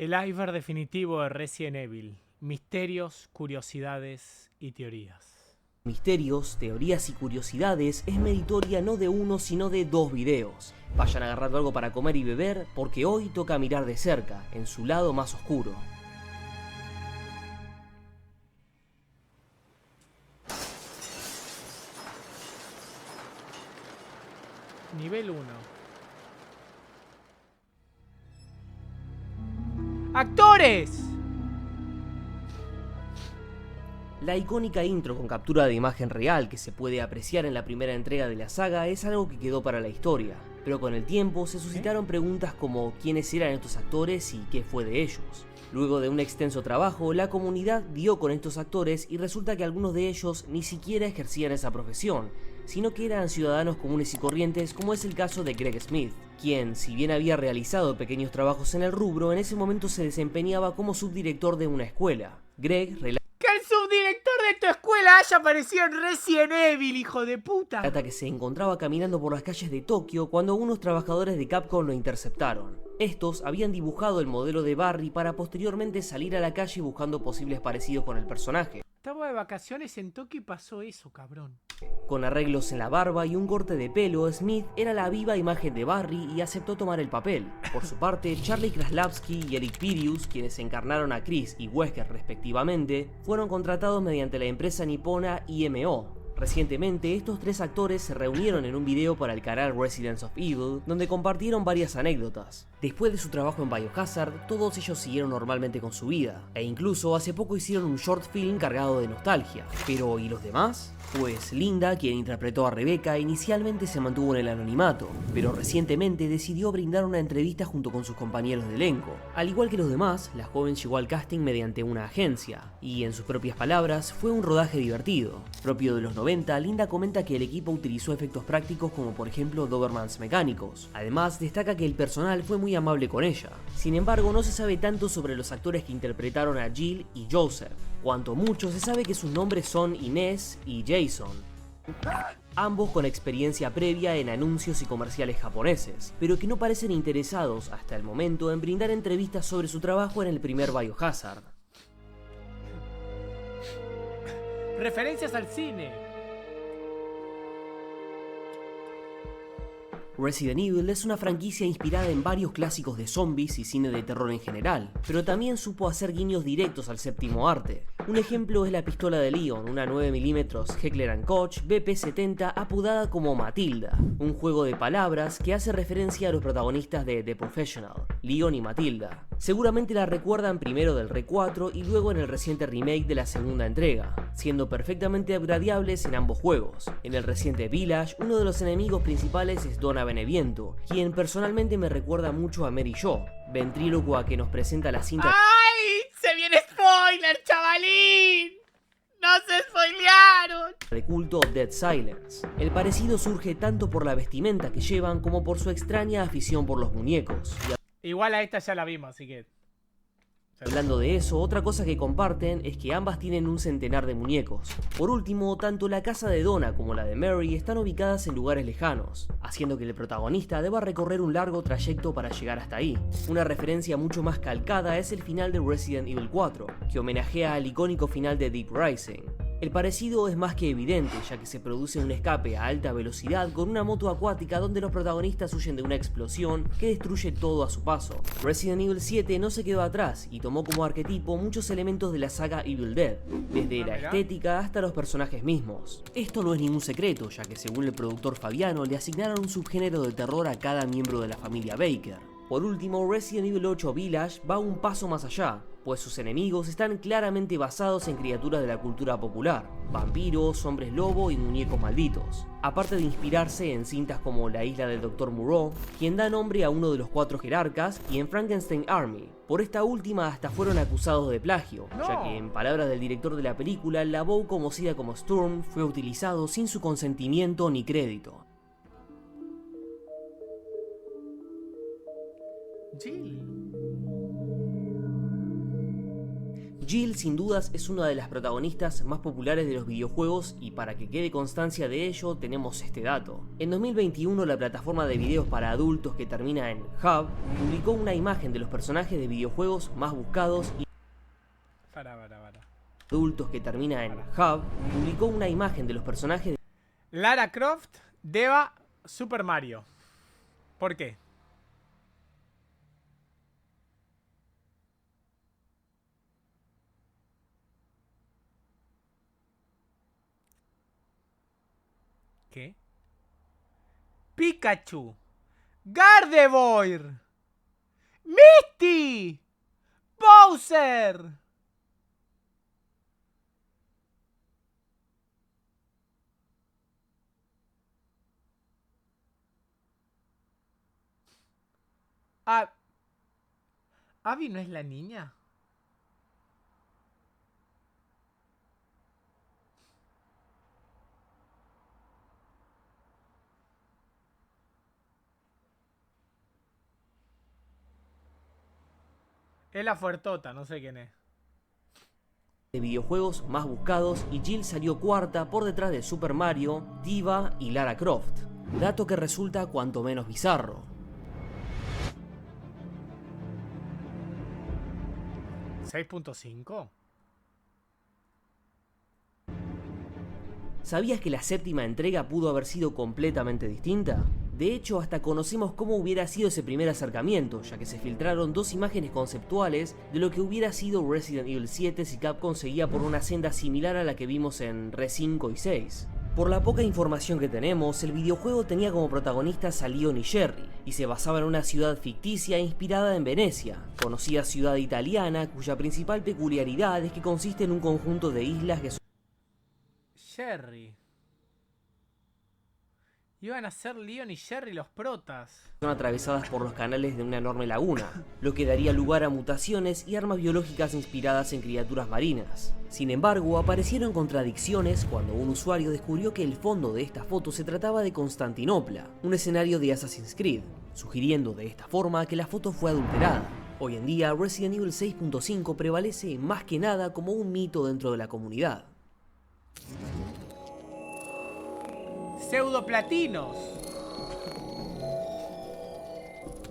El iceberg definitivo de Resident Evil. Misterios, curiosidades y teorías. Misterios, teorías y curiosidades es meritoria no de uno sino de 2 videos. Vayan agarrando algo para comer y beber porque hoy toca mirar de cerca, en su lado más oscuro. Nivel 1. ¡Actores! La icónica intro con captura de imagen real que se puede apreciar en la primera entrega de la saga es algo que quedó para la historia, pero con el tiempo se suscitaron preguntas como quiénes eran estos actores y qué fue de ellos. Luego de un extenso trabajo, la comunidad dio con estos actores y resulta que algunos de ellos ni siquiera ejercían esa profesión, sino que eran ciudadanos comunes y corrientes, como es el caso de Greg Smith, quien, si bien había realizado pequeños trabajos en el rubro, en ese momento se desempeñaba como subdirector de una escuela. Greg ¡Que el subdirector de tu escuela haya aparecido en Resident Evil, hijo de puta! relata que se encontraba caminando por las calles de Tokio cuando unos trabajadores de Capcom lo interceptaron. Estos habían dibujado el modelo de Barry para posteriormente salir a la calle buscando posibles parecidos con el personaje. Estaba de vacaciones en Tokio y pasó eso, cabrón. Con arreglos en la barba y un corte de pelo, Smith era la viva imagen de Barry y aceptó tomar el papel. Por su parte, Charlie Kraslavsky y Eric Pirius, quienes encarnaron a Chris y Wesker respectivamente, fueron contratados mediante la empresa nipona IMO. Recientemente, estos 3 actores se reunieron en un video para el canal Residents of Evil, donde compartieron varias anécdotas. Después de su trabajo en Biohazard, todos ellos siguieron normalmente con su vida, e incluso hace poco hicieron un short film cargado de nostalgia. Pero, ¿y los demás? Pues Linda, quien interpretó a Rebecca, inicialmente se mantuvo en el anonimato, pero recientemente decidió brindar una entrevista junto con sus compañeros de elenco. Al igual que los demás, la joven llegó al casting mediante una agencia, y en sus propias palabras, fue un rodaje divertido. Propio de los 90, Linda comenta que el equipo utilizó efectos prácticos como por ejemplo Dobermans mecánicos. Además, destaca que el personal fue muy amable con ella. Sin embargo, no se sabe tanto sobre los actores que interpretaron a Jill y Joseph. Cuanto mucho se sabe que sus nombres son Inés y Jason, ambos con experiencia previa en anuncios y comerciales japoneses, pero que no parecen interesados hasta el momento en brindar entrevistas sobre su trabajo en el primer Biohazard. Referencias al cine. Resident Evil es una franquicia inspirada en varios clásicos de zombies y cine de terror en general, pero también supo hacer guiños directos al séptimo arte. Un ejemplo es la pistola de Leon, una 9mm Heckler & Koch BP-70 apodada como Matilda, un juego de palabras que hace referencia a los protagonistas de The Professional, Leon y Matilda. Seguramente la recuerdan primero del Re 4 y luego en el reciente remake de la segunda entrega, siendo perfectamente upgradeables en ambos juegos. En el reciente Village, uno de los enemigos principales es Donna Beneviento, quien personalmente me recuerda mucho a Mary Jo, ventrílocua que nos presenta la cinta ¡Ay! ¡Se viene spoiler, chavalín! ¡No se spoilearon! de culto Dead Silence. El parecido surge tanto por la vestimenta que llevan como por su extraña afición por los muñecos. Igual a esta ya la vimos, así que... Hablando de eso, otra cosa que comparten es que ambas tienen un centenar de muñecos. Por último, tanto la casa de Donna como la de Mary están ubicadas en lugares lejanos, haciendo que el protagonista deba recorrer un largo trayecto para llegar hasta ahí. Una referencia mucho más calcada es el final de Resident Evil 4, que homenajea al icónico final de Deep Rising. El parecido es más que evidente, ya que se produce un escape a alta velocidad con una moto acuática donde los protagonistas huyen de una explosión que destruye todo a su paso. Resident Evil 7 no se quedó atrás y tomó como arquetipo muchos elementos de la saga Evil Dead, desde la estética hasta los personajes mismos. Esto no es ningún secreto, ya que según el productor Fabiano le asignaron un subgénero de terror a cada miembro de la familia Baker. Por último, Resident Evil 8 Village va un paso más allá, pues sus enemigos están claramente basados en criaturas de la cultura popular, vampiros, hombres lobo y muñecos malditos, aparte de inspirarse en cintas como La isla del Dr. Moreau, quien da nombre a uno de los 4 jerarcas, y en Frankenstein Army. Por esta última hasta fueron acusados de plagio, ya que en palabras del director de la película, la voz conocida como Sturm fue utilizado sin su consentimiento ni crédito. Jill sin dudas es una de las protagonistas más populares de los videojuegos y para que quede constancia de ello tenemos este dato. En 2021 la plataforma de videos para adultos que termina en Hub publicó una imagen de los personajes de videojuegos más buscados y adultos que termina en Hub publicó una imagen de los personajes de Lara Croft, Deva, Super Mario. ¿Por qué? ¿Qué? Pikachu, Gardevoir, Misty, Bowser. Ah, ¿Abby no es la niña? Es la fuertota, no sé quién es. de videojuegos más buscados y Jill salió cuarta por detrás de Super Mario, Diva y Lara Croft. Dato que resulta cuanto menos bizarro. ¿6.5? ¿Sabías que la séptima entrega pudo haber sido completamente distinta? De hecho, hasta conocemos cómo hubiera sido ese primer acercamiento, ya que se filtraron dos imágenes conceptuales de lo que hubiera sido Resident Evil 7 si Capcom seguía por una senda similar a la que vimos en Re 5 y 6. Por la poca información que tenemos, el videojuego tenía como protagonistas a Leon y Sherry, y se basaba en una ciudad ficticia inspirada en Venecia, conocida ciudad italiana cuya principal peculiaridad es que consiste en un conjunto de islas que Sherry. Iban a ser Leon y Sherry los protas. son atravesadas por los canales de una enorme laguna, lo que daría lugar a mutaciones y armas biológicas inspiradas en criaturas marinas. Sin embargo, aparecieron contradicciones cuando un usuario descubrió que el fondo de esta foto se trataba de Constantinopla, un escenario de Assassin's Creed, sugiriendo de esta forma que la foto fue adulterada. Hoy en día, Resident Evil 6.5 prevalece más que nada como un mito dentro de la comunidad. Pseudoplatinos.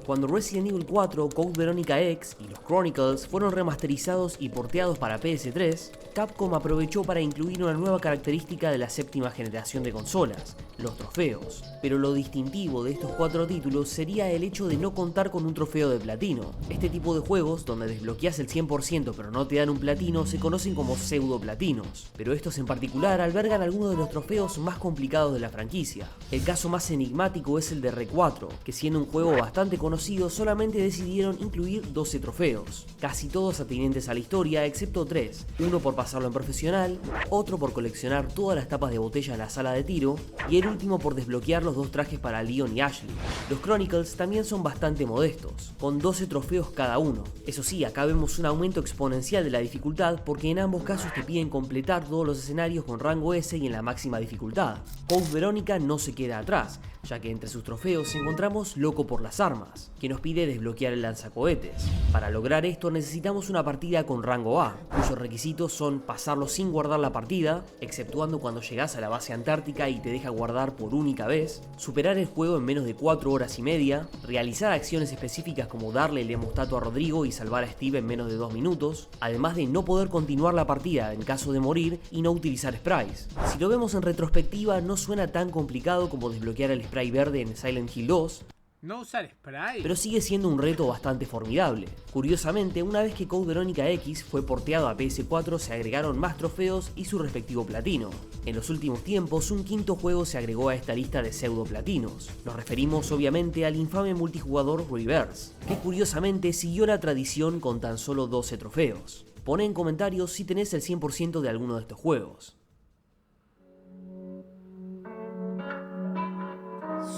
Cuando Resident Evil 4, Code Veronica X y los Chronicles fueron remasterizados y porteados para PS3, Capcom aprovechó para incluir una nueva característica de la séptima generación de consolas, los trofeos. Pero lo distintivo de estos cuatro títulos sería el hecho de no contar con un trofeo de platino. Este tipo de juegos, donde desbloqueas el 100% pero no te dan un platino, se conocen como pseudoplatinos, pero estos en particular albergan algunos de los trofeos más complicados de la franquicia. El caso más enigmático es el de Re 4, que siendo un juego bastante conocido, solamente decidieron incluir 12 trofeos, casi todos atinentes a la historia excepto 3, uno por pasarlo en profesional, otro por coleccionar todas las tapas de botella en la sala de tiro y el último por desbloquear los dos trajes para Leon y Ashley. Los Chronicles también son bastante modestos, con 12 trofeos cada uno. Eso sí, acá vemos un aumento exponencial de la dificultad porque en ambos casos te piden completar todos los escenarios con rango S y en la máxima dificultad. Code Veronica no se queda atrás, ya que entre sus trofeos encontramos Loco por las Armas, que nos pide desbloquear el lanzacohetes. Para lograr esto necesitamos una partida con rango A, cuyos requisitos son pasarlo sin guardar la partida, exceptuando cuando llegas a la base antártica y te deja guardar por única vez, superar el juego en menos de 4 horas y media, realizar acciones específicas como darle el hemostato a Rodrigo y salvar a Steve en menos de 2 minutos, además de no poder continuar la partida en caso de morir y no utilizar sprays. Si lo vemos en retrospectiva, no suena tan complicado como desbloquear el spray verde en Silent Hill 2, No usar spray. pero sigue siendo un reto bastante formidable. Curiosamente, una vez que Code Veronica X fue porteado a PS4 se agregaron más trofeos y su respectivo platino. En los últimos tiempos, un quinto juego se agregó a esta lista de pseudo platinos. Nos referimos obviamente al infame multijugador Reverse, que curiosamente siguió la tradición con tan solo 12 trofeos. Pone en comentarios si tenés el 100% de alguno de estos juegos.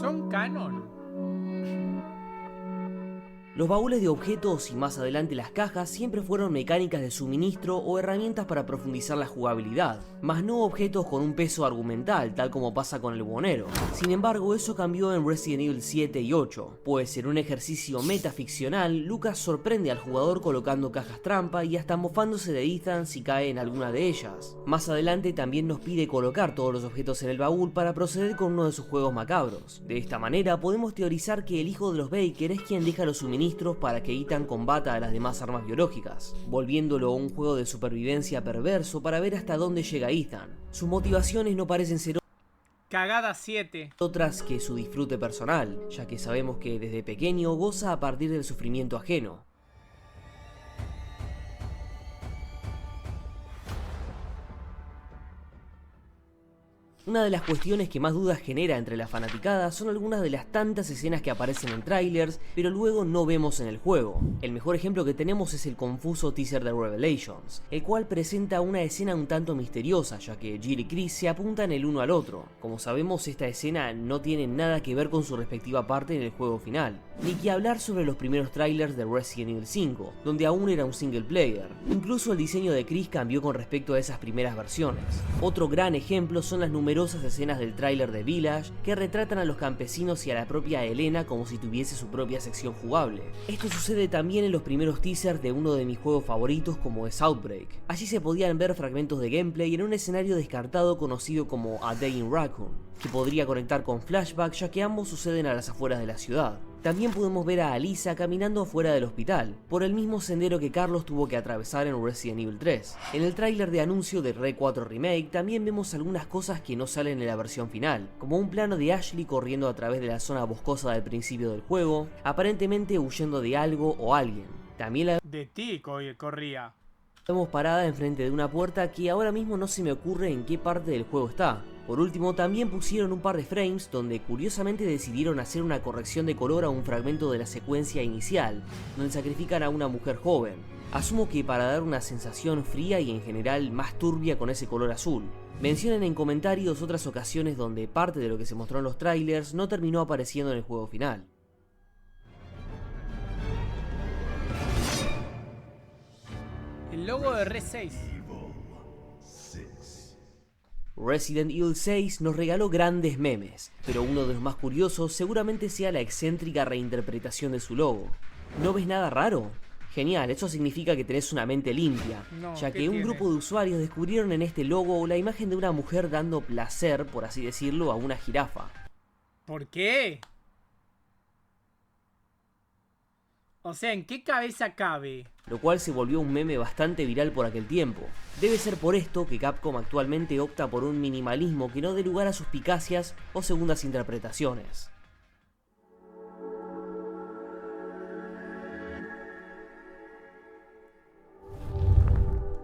¿Son canon? Los baúles de objetos y más adelante las cajas siempre fueron mecánicas de suministro o herramientas para profundizar la jugabilidad, más no objetos con un peso argumental, tal como pasa con el buhonero. Sin embargo, eso cambió en Resident Evil 7 y 8, pues en un ejercicio metaficcional, Lucas sorprende al jugador colocando cajas trampa y hasta mofándose de Ethan si cae en alguna de ellas. Más adelante también nos pide colocar todos los objetos en el baúl para proceder con uno de sus juegos macabros. De esta manera podemos teorizar que el hijo de los Baker es quien deja los suministros para que Ethan combata a las demás armas biológicas, volviéndolo un juego de supervivencia perverso para ver hasta dónde llega Ethan. Sus motivaciones no parecen ser Cagada 7. otras que su disfrute personal, ya que sabemos que desde pequeño goza a partir del sufrimiento ajeno. Una de las cuestiones que más dudas genera entre la fanaticada son algunas de las tantas escenas que aparecen en trailers, pero luego no vemos en el juego. El mejor ejemplo que tenemos es el confuso teaser de Revelations, el cual presenta una escena un tanto misteriosa, ya que Jill y Chris se apuntan el uno al otro. Como sabemos, esta escena no tiene nada que ver con su respectiva parte en el juego final, ni que hablar sobre los primeros trailers de Resident Evil 5, donde aún era un single player. Incluso el diseño de Chris cambió con respecto a esas primeras versiones. Otro gran ejemplo son las numerosas escenas del tráiler de Village que retratan a los campesinos y a la propia Elena como si tuviese su propia sección jugable. Esto sucede también en los primeros teasers de uno de mis juegos favoritos como es Outbreak. Allí se podían ver fragmentos de gameplay en un escenario descartado conocido como A Day in Raccoon, que podría conectar con flashback ya que ambos suceden a las afueras de la ciudad. También podemos ver a Alisa caminando afuera del hospital, por el mismo sendero que Carlos tuvo que atravesar en Resident Evil 3. En el tráiler de anuncio de Re 4 Remake también vemos algunas cosas que no salen en la versión final, como un plano de Ashley corriendo a través de la zona boscosa del principio del juego, aparentemente huyendo de algo o alguien. También la De ti corría. vemos parada enfrente de una puerta que ahora mismo no se me ocurre en qué parte del juego está. Por último, también pusieron un par de frames donde curiosamente decidieron hacer una corrección de color a un fragmento de la secuencia inicial, donde sacrifican a una mujer joven. Asumo que para dar una sensación fría y en general más turbia con ese color azul. Mencionen en comentarios otras ocasiones donde parte de lo que se mostró en los trailers no terminó apareciendo en el juego final. El logo de Re 6. Resident Evil 6 nos regaló grandes memes, pero uno de los más curiosos seguramente sea la excéntrica reinterpretación de su logo. ¿No ves nada raro? Genial, eso significa que tenés una mente limpia, No, ya ¿qué que un tiene? grupo de usuarios descubrieron en este logo la imagen de una mujer dando placer, por así decirlo, a una jirafa. ¿Por qué? O sea, ¿en qué cabeza cabe? Lo cual se volvió un meme bastante viral por aquel tiempo. Debe ser por esto que Capcom actualmente opta por un minimalismo que no dé lugar a suspicacias o segundas interpretaciones.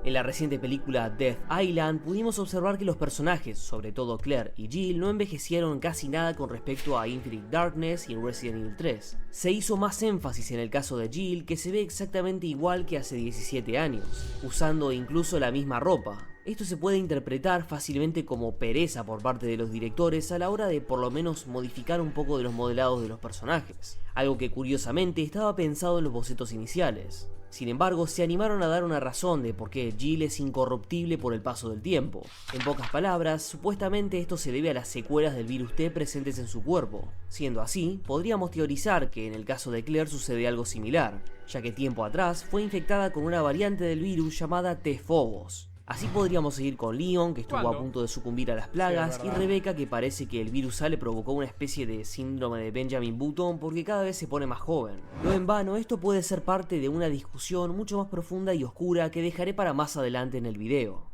En la reciente película Death Island pudimos observar que los personajes, sobre todo Claire y Jill, no envejecieron casi nada con respecto a Infinite Darkness y Resident Evil 3. Se hizo más énfasis en el caso de Jill, que se ve exactamente igual que hace 17 años, usando incluso la misma ropa. Esto se puede interpretar fácilmente como pereza por parte de los directores a la hora de por lo menos modificar un poco de los modelados de los personajes, algo que curiosamente estaba pensado en los bocetos iniciales. Sin embargo, se animaron a dar una razón de por qué Jill es incorruptible por el paso del tiempo. En pocas palabras, supuestamente esto se debe a las secuelas del virus T presentes en su cuerpo. Siendo así, podríamos teorizar que en el caso de Claire sucede algo similar, ya que tiempo atrás fue infectada con una variante del virus llamada T-Phobos. Así podríamos seguir con Leon, que estuvo ¿Cuándo? a punto de sucumbir a las plagas, Sí, es y verdad. Rebecca, que parece que el virus A le provocó una especie de síndrome de Benjamin Button porque cada vez se pone más joven. No en vano, esto puede ser parte de una discusión mucho más profunda y oscura que dejaré para más adelante en el video.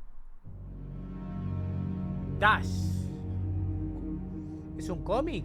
Dash. ¿Es un cómic?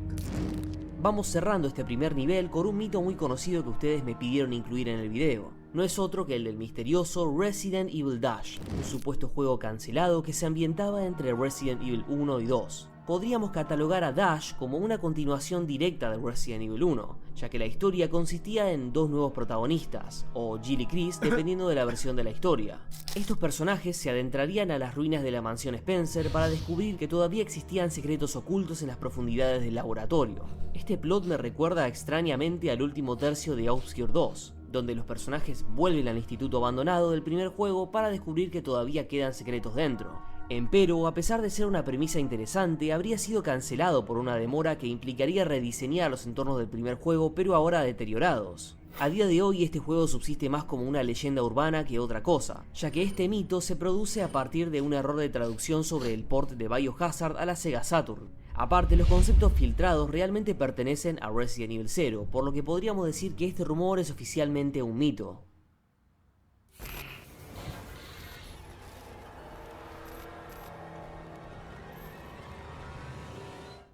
Vamos cerrando este primer nivel con un mito muy conocido que ustedes me pidieron incluir en el video. No es otro que el del misterioso Resident Evil Dash, un supuesto juego cancelado que se ambientaba entre Resident Evil 1 y 2. podríamos catalogar a Dash como una continuación directa de Resident Evil 1, ya que la historia consistía en dos nuevos protagonistas, o Jill y Chris, dependiendo de la versión de la historia. Estos personajes se adentrarían a las ruinas de la mansión Spencer para descubrir que todavía existían secretos ocultos en las profundidades del laboratorio. Este plot me recuerda extrañamente al último tercio de Obscure 2, donde los personajes vuelven al instituto abandonado del primer juego para descubrir que todavía quedan secretos dentro. Empero, a pesar de ser una premisa interesante, habría sido cancelado por una demora que implicaría rediseñar los entornos del primer juego, pero ahora deteriorados. A día de hoy este juego subsiste más como una leyenda urbana que otra cosa, ya que este mito se produce a partir de un error de traducción sobre el port de Biohazard a la Sega Saturn. Aparte, los conceptos filtrados realmente pertenecen a Resident Evil 0, por lo que podríamos decir que este rumor es oficialmente un mito.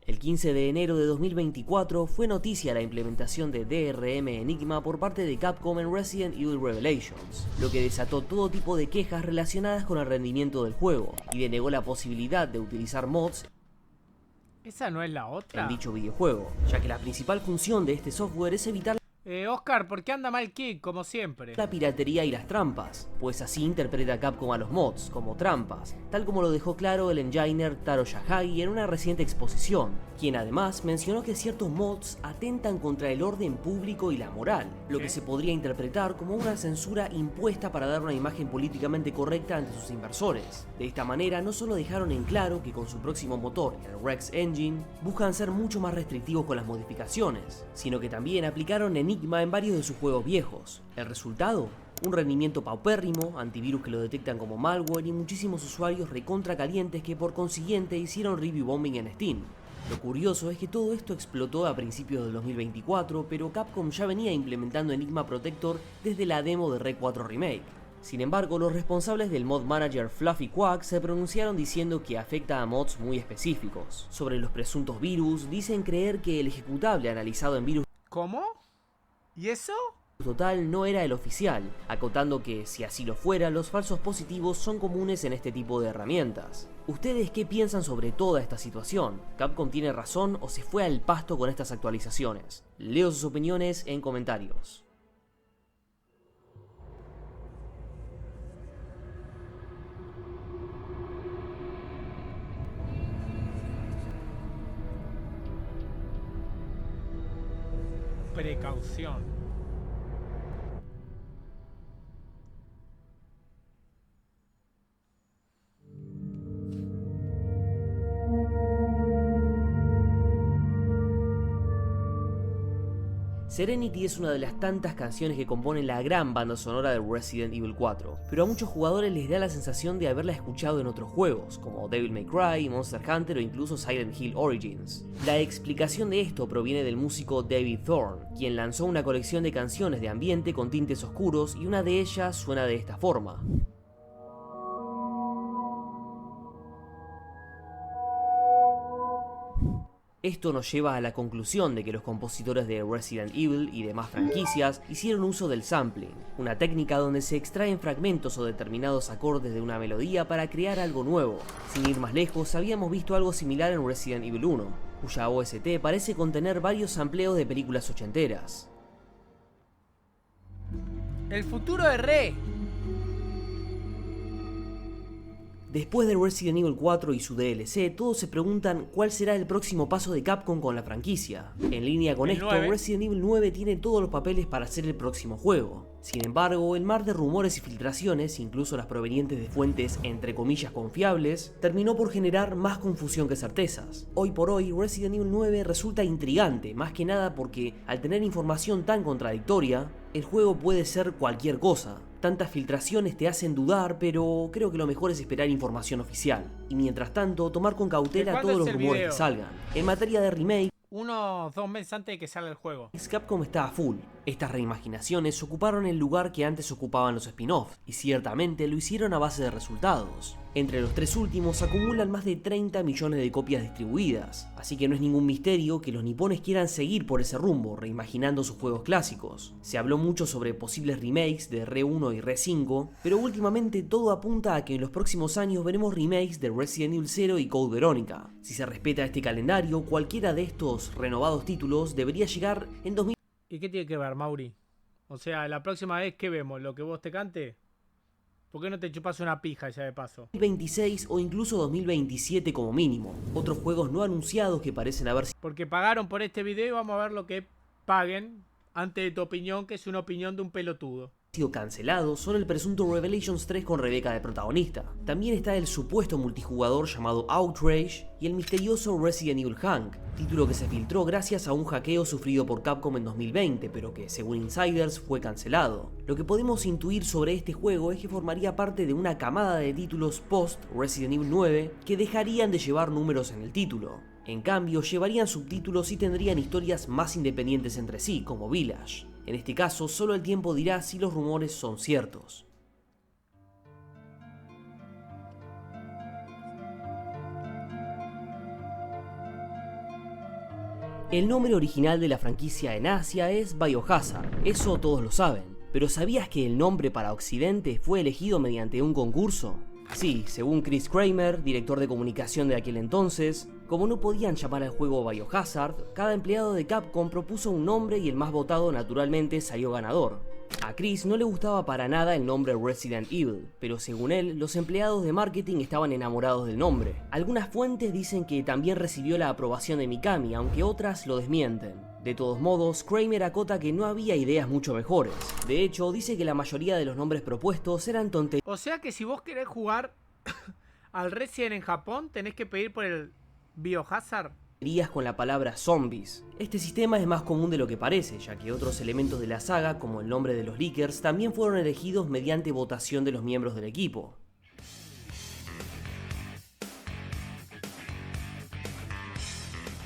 El 15 de enero de 2024 fue noticia la implementación de DRM Enigma por parte de Capcom en Resident Evil Revelations, lo que desató todo tipo de quejas relacionadas con el rendimiento del juego y denegó la posibilidad de utilizar mods ¿Esa no es la otra? en dicho videojuego, ya que la principal función de este software es evitar Oscar, ¿por qué anda mal Kick, como siempre? la piratería y las trampas, pues así interpreta Capcom a los mods, como trampas, tal como lo dejó claro el enginer Taro Yahagi en una reciente exposición, quien además mencionó que ciertos mods atentan contra el orden público y la moral, lo que se podría interpretar como una censura impuesta para dar una imagen políticamente correcta ante sus inversores. De esta manera no solo dejaron en claro que con su próximo motor, el Rex Engine, buscan ser mucho más restrictivos con las modificaciones, sino que también aplicaron Enigma en varios de sus juegos viejos. ¿El resultado? Un rendimiento paupérrimo, antivirus que lo detectan como malware y muchísimos usuarios recontra calientes que por consiguiente hicieron review bombing en Steam. Lo curioso es que todo esto explotó a principios del 2024, pero Capcom ya venía implementando Enigma Protector desde la demo de Rec 4 Remake. Sin embargo, los responsables del mod manager Fluffy Quack se pronunciaron diciendo que afecta a mods muy específicos. Sobre los presuntos virus, dicen creer que el ejecutable analizado en Virus ¿Cómo? ¿Y eso? Total no era el oficial, acotando que, si así lo fuera, los falsos positivos son comunes en este tipo de herramientas. ¿Ustedes qué piensan sobre toda esta situación? ¿Capcom tiene razón o se fue al pasto con estas actualizaciones? Leo sus opiniones en comentarios. Precaución. Serenity es una de las tantas canciones que componen la gran banda sonora de Resident Evil 4, pero a muchos jugadores les da la sensación de haberla escuchado en otros juegos, como Devil May Cry, Monster Hunter o incluso Silent Hill Origins. La explicación de esto proviene del músico David Thorne, quien lanzó una colección de canciones de ambiente con tintes oscuros y una de ellas suena de esta forma. Esto nos lleva a la conclusión de que los compositores de Resident Evil y demás franquicias hicieron uso del sampling, una técnica donde se extraen fragmentos o determinados acordes de una melodía para crear algo nuevo. Sin ir más lejos, habíamos visto algo similar en Resident Evil 1, cuya OST parece contener varios sampleos de películas ochenteras. El futuro de Re. Después de Resident Evil 4 y su DLC, todos se preguntan cuál será el próximo paso de Capcom con la franquicia. En línea con esto, Resident Evil 9 tiene todos los papeles para ser el próximo juego. Sin embargo, el mar de rumores y filtraciones, incluso las provenientes de fuentes entre comillas confiables, terminó por generar más confusión que certezas. Hoy por hoy, Resident Evil 9 resulta intrigante, más que nada porque, al tener información tan contradictoria, el juego puede ser cualquier cosa. Tantas filtraciones te hacen dudar, pero creo que lo mejor es esperar información oficial. Y mientras tanto, tomar con cautela todos los rumores que salgan. En materia de remake, Unos 2 meses antes de que salga el juego. Capcom está a full. Estas reimaginaciones ocuparon el lugar que antes ocupaban los spin-off, y ciertamente lo hicieron a base de resultados. Entre los tres últimos acumulan más de 30 millones de copias distribuidas, así que no es ningún misterio que los nipones quieran seguir por ese rumbo, reimaginando sus juegos clásicos. Se habló mucho sobre posibles remakes de Re 1 y Re 5, pero últimamente todo apunta a que en los próximos años veremos remakes de Resident Evil 0 y Code Verónica. Si se respeta este calendario, cualquiera de estos renovados títulos debería llegar en 2000. ¿Y qué tiene que ver, Mauri? O sea, la próxima vez, ¿qué vemos? ¿Lo que vos te cante? ¿Por qué no te chupas una pija ya de paso? 2026 o incluso 2027 como mínimo. Otros juegos no anunciados que parecen haber Porque pagaron por este video y vamos a ver lo que paguen antes de tu opinión, que es una opinión de un pelotudo. sido cancelados son el presunto Revelations 3 con Rebecca de protagonista. También está el supuesto multijugador llamado Outrage y el misterioso Resident Evil Hank, título que se filtró gracias a un hackeo sufrido por Capcom en 2020, pero que según insiders fue cancelado. Lo que podemos intuir sobre este juego es que formaría parte de una camada de títulos post Resident Evil 9 que dejarían de llevar números en el título. En cambio, llevarían subtítulos y tendrían historias más independientes entre sí, como Village. En este caso, solo el tiempo dirá si los rumores son ciertos. El nombre original de la franquicia en Asia es Biohazard, eso todos lo saben. ¿Pero sabías que el nombre para Occidente fue elegido mediante un concurso? Sí, según Chris Kramer, director de comunicación de aquel entonces, como no podían llamar al juego Biohazard, cada empleado de Capcom propuso un nombre y el más votado naturalmente salió ganador. A Chris no le gustaba para nada el nombre Resident Evil, pero según él, los empleados de marketing estaban enamorados del nombre. Algunas fuentes dicen que también recibió la aprobación de Mikami, aunque otras lo desmienten. De todos modos, Kramer acota que no había ideas mucho mejores. De hecho, dice que la mayoría de los nombres propuestos eran tonterías. O sea que si vos querés jugar al Resident en Japón, tenés que pedir por el Biohazard. Con la palabra zombies. Este sistema es más común de lo que parece, ya que otros elementos de la saga, como el nombre de los leakers, también fueron elegidos mediante votación de los miembros del equipo.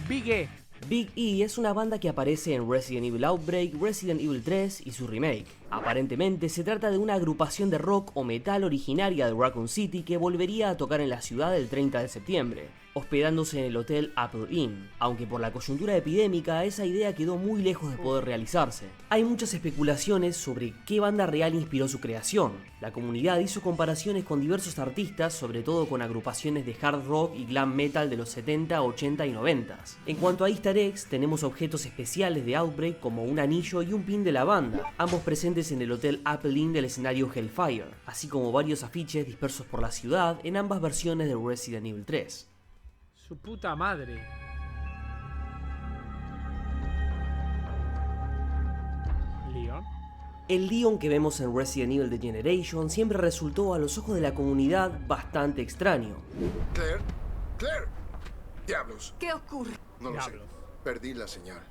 Big E. Big E es una banda que aparece en Resident Evil Outbreak, Resident Evil 3 y su remake. Aparentemente se trata de una agrupación de rock o metal originaria de Raccoon City que volvería a tocar en la ciudad el 30 de septiembre, hospedándose en el hotel Apple Inn, aunque por la coyuntura epidémica esa idea quedó muy lejos de poder realizarse. Hay muchas especulaciones sobre qué banda real inspiró su creación. La comunidad hizo comparaciones con diversos artistas, sobre todo con agrupaciones de hard rock y glam metal de los 70, 80 y 90. En cuanto a easter eggs, tenemos objetos especiales de Outbreak como un anillo y un pin de la banda, ambos presentes en el hotel Apple Inn del escenario Hellfire, así como varios afiches dispersos por la ciudad en ambas versiones de Resident Evil 3. Su puta madre. Leon. El Leon que vemos en Resident Evil The Generation siempre resultó a los ojos de la comunidad bastante extraño. Claire, Claire. Diablos. ¿Qué ocurre? No lo sé. Diablos. Perdí la señal.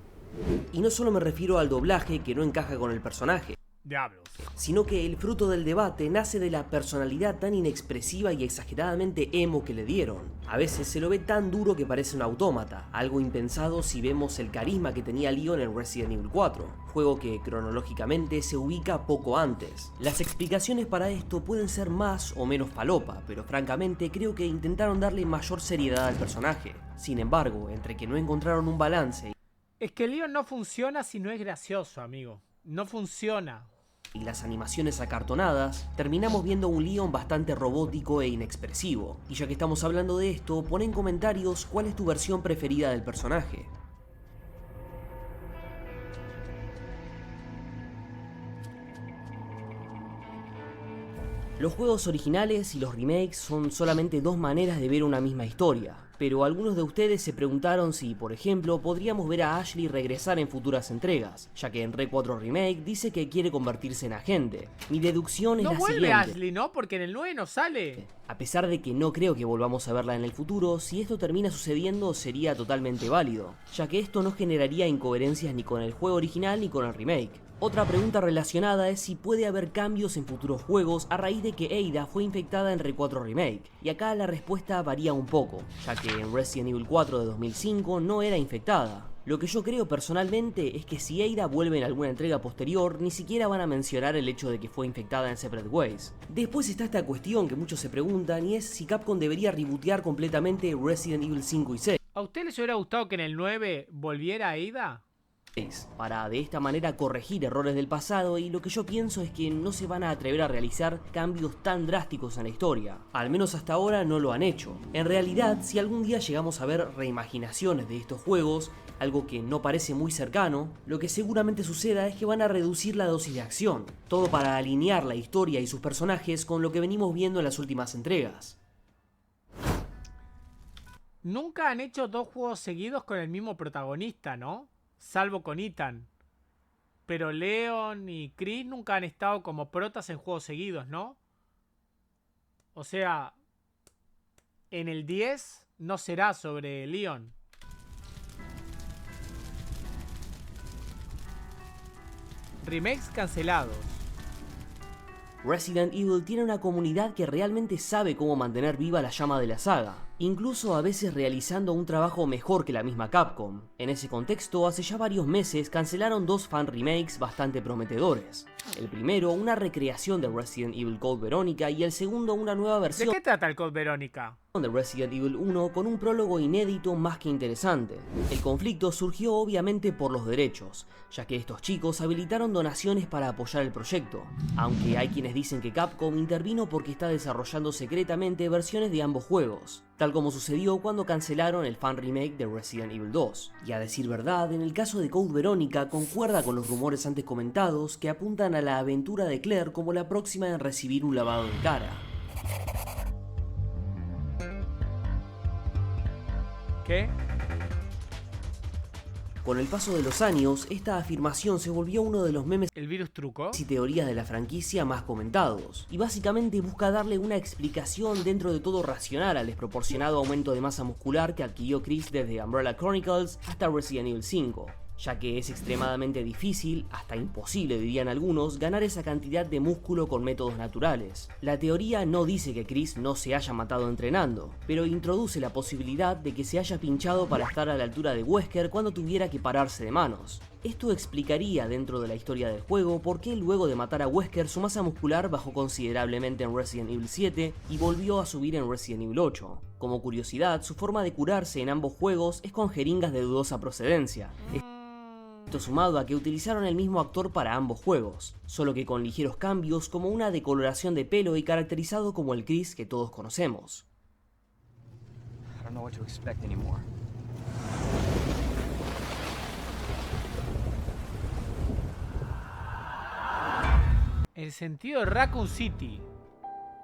Y no solo me refiero al doblaje que no encaja con el personaje, Diablos. sino que el fruto del debate nace de la personalidad tan inexpresiva y exageradamente emo que le dieron. A veces se lo ve tan duro que parece un autómata, algo impensado si vemos el carisma que tenía Leon en Resident Evil 4, juego que cronológicamente se ubica poco antes. Las explicaciones para esto pueden ser más o menos falopa, pero francamente creo que intentaron darle mayor seriedad al personaje. Sin embargo, entre que no encontraron un balance Es que Leon no funciona si no es gracioso, amigo. No funciona. y las animaciones acartonadas, terminamos viendo un Leon bastante robótico e inexpresivo. Y ya que estamos hablando de esto, pon en comentarios cuál es tu versión preferida del personaje. Los juegos originales y los remakes son solamente dos maneras de ver una misma historia, pero algunos de ustedes se preguntaron si, por ejemplo, podríamos ver a Ashley regresar en futuras entregas, ya que en Re 4 Remake dice que quiere convertirse en agente. Mi deducción es No la vuelve siguiente. Ashley, ¿no? Porque en el 9 no sale. A pesar de que no creo que volvamos a verla en el futuro, si esto termina sucediendo sería totalmente válido, ya que esto no generaría incoherencias ni con el juego original ni con el remake. Otra pregunta relacionada es si puede haber cambios en futuros juegos a raíz de que Ada fue infectada en Re 4 Remake, y acá la respuesta varía un poco, ya que en Resident Evil 4 de 2005 no era infectada. Lo que yo creo personalmente es que si Ada vuelve en alguna entrega posterior, ni siquiera van a mencionar el hecho de que fue infectada en Separate Ways. Después está esta cuestión que muchos se preguntan y es si Capcom debería rebootear completamente Resident Evil 5 y 6. ¿A usted les hubiera gustado que en el 9 volviera Ada? Para de esta manera corregir errores del pasado, y lo que yo pienso es que no se van a atrever a realizar cambios tan drásticos en la historia. Al menos hasta ahora no lo han hecho. En realidad, si algún día llegamos a ver reimaginaciones de estos juegos, algo que no parece muy cercano, lo que seguramente suceda es que van a reducir la dosis de acción, todo para alinear la historia y sus personajes con lo que venimos viendo en las últimas entregas. Nunca han hecho 2 juegos seguidos con el mismo protagonista, ¿no? Salvo con Ethan. Pero Leon y Chris nunca han estado como protas en juegos seguidos, ¿no? O sea, en el 10 no será sobre Leon. Remakes cancelados. Resident Evil tiene una comunidad que realmente sabe cómo mantener viva la llama de la saga, incluso a veces realizando un trabajo mejor que la misma Capcom. En ese contexto, hace ya varios meses cancelaron 2 fan remakes bastante prometedores. El primero, una recreación de Resident Evil Code Veronica, y el segundo, una nueva versión ¿De qué trata el Code Veronica? de Resident Evil 1 con un prólogo inédito más que interesante. El conflicto surgió obviamente por los derechos, ya que estos chicos habilitaron donaciones para apoyar el proyecto, aunque hay quienes dicen que Capcom intervino porque está desarrollando secretamente versiones de ambos juegos, tal como sucedió cuando cancelaron el fan remake de Resident Evil 2. Y a decir verdad, en el caso de Code Veronica concuerda con los rumores antes comentados que apuntan a la aventura de Claire como la próxima en recibir un lavado de cara. ¿Qué? Con el paso de los años, esta afirmación se volvió uno de los memes ¿El virus truco? y teorías de la franquicia más comentados, y básicamente busca darle una explicación dentro de todo racional al desproporcionado aumento de masa muscular que adquirió Chris desde Umbrella Chronicles hasta Resident Evil 5, ya que es extremadamente difícil, hasta imposible dirían algunos, ganar esa cantidad de músculo con métodos naturales. La teoría no dice que Chris no se haya matado entrenando, pero introduce la posibilidad de que se haya pinchado para estar a la altura de Wesker cuando tuviera que pararse de manos. Esto explicaría dentro de la historia del juego por qué luego de matar a Wesker su masa muscular bajó considerablemente en Resident Evil 7 y volvió a subir en Resident Evil 8. Como curiosidad, su forma de curarse en ambos juegos es con jeringas de dudosa procedencia. Esto sumado a que utilizaron el mismo actor para ambos juegos, solo que con ligeros cambios como una decoloración de pelo y caracterizado como el Chris que todos conocemos. I don't know what to expect anymore. El sentido de Raccoon City.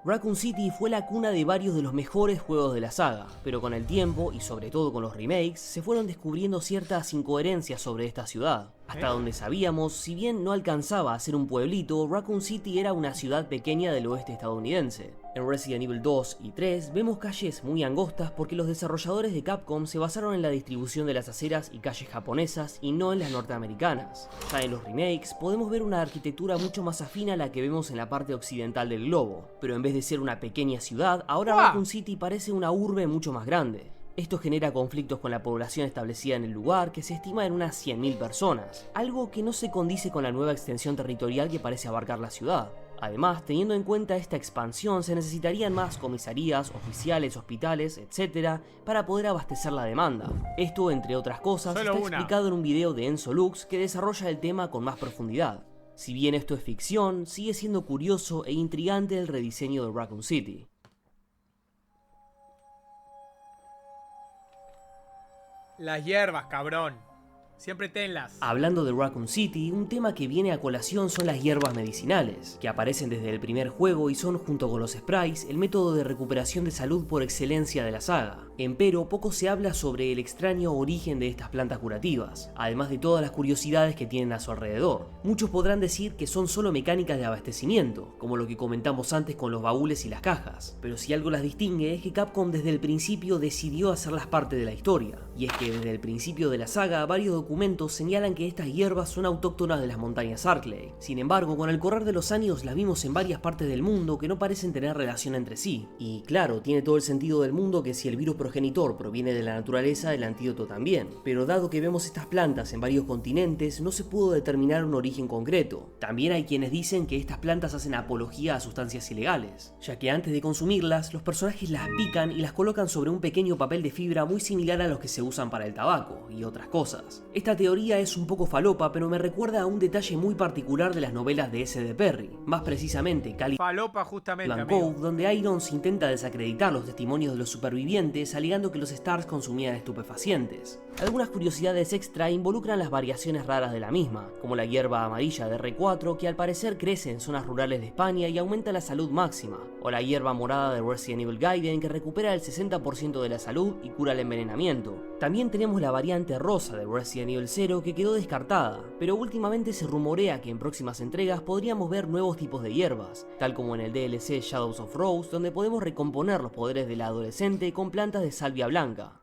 Raccoon City fue la cuna de varios de los mejores juegos de la saga, pero con el tiempo, y sobre todo con los remakes, se fueron descubriendo ciertas incoherencias sobre esta ciudad. Hasta donde sabíamos, si bien no alcanzaba a ser un pueblito, Raccoon City era una ciudad pequeña del oeste estadounidense. En Resident Evil 2 y 3 vemos calles muy angostas porque los desarrolladores de Capcom se basaron en la distribución de las aceras y calles japonesas y no en las norteamericanas. Ya en los remakes podemos ver una arquitectura mucho más afín a la que vemos en la parte occidental del globo, pero en vez de ser una pequeña ciudad, ahora Raccoon City parece una urbe mucho más grande. Esto genera conflictos con la población establecida en el lugar, que se estima en unas 100.000 personas, algo que no se condice con la nueva extensión territorial que parece abarcar la ciudad. Además, teniendo en cuenta esta expansión, se necesitarían más comisarías, oficiales, hospitales, etc. para poder abastecer la demanda. Esto, entre otras cosas, está explicado en un video de Enzo Lux que desarrolla el tema con más profundidad. Si bien esto es ficción, sigue siendo curioso e intrigante el rediseño de Raccoon City. Las hierbas, cabrón. Siempre tenlas. Hablando de Raccoon City, un tema que viene a colación son las hierbas medicinales, que aparecen desde el primer juego y son, junto con los sprites, el método de recuperación de salud por excelencia de la saga. Empero, poco se habla sobre el extraño origen de estas plantas curativas, además de todas las curiosidades que tienen a su alrededor. Muchos podrán decir que son solo mecánicas de abastecimiento, como lo que comentamos antes con los baúles y las cajas, pero si algo las distingue es que Capcom desde el principio decidió hacerlas parte de la historia, y es que desde el principio de la saga varios documentos señalan que estas hierbas son autóctonas de las montañas Arklay. Sin embargo, con el correr de los años las vimos en varias partes del mundo que no parecen tener relación entre sí, y claro, tiene todo el sentido del mundo que si el virus progenitor proviene de la naturaleza, el antídoto también, pero dado que vemos estas plantas en varios continentes, no se pudo determinar un origen concreto. También hay quienes dicen que estas plantas hacen apología a sustancias ilegales, ya que antes de consumirlas, los personajes las pican y las colocan sobre un pequeño papel de fibra muy similar a los que se usan para el tabaco y otras cosas. Esta teoría es un poco falopa, pero me recuerda a un detalle muy particular de las novelas de S.D. Perry, más precisamente Falopa justamente, Caliban amigo. Cove, donde Irons intenta desacreditar los testimonios de los supervivientes alegando que los Stars consumían estupefacientes. Algunas curiosidades extra involucran las variaciones raras de la misma, como la hierba amarilla de R4 que al parecer crece en zonas rurales de España y aumenta la salud máxima, o la hierba morada de Resident Evil Gaiden que recupera el 60% de la salud y cura el envenenamiento. También tenemos la variante rosa de Resident Evil 0 que quedó descartada, pero últimamente se rumorea que en próximas entregas podríamos ver nuevos tipos de hierbas, tal como en el DLC Shadows of Rose, donde podemos recomponer los poderes de la adolescente con plantas de salvia blanca.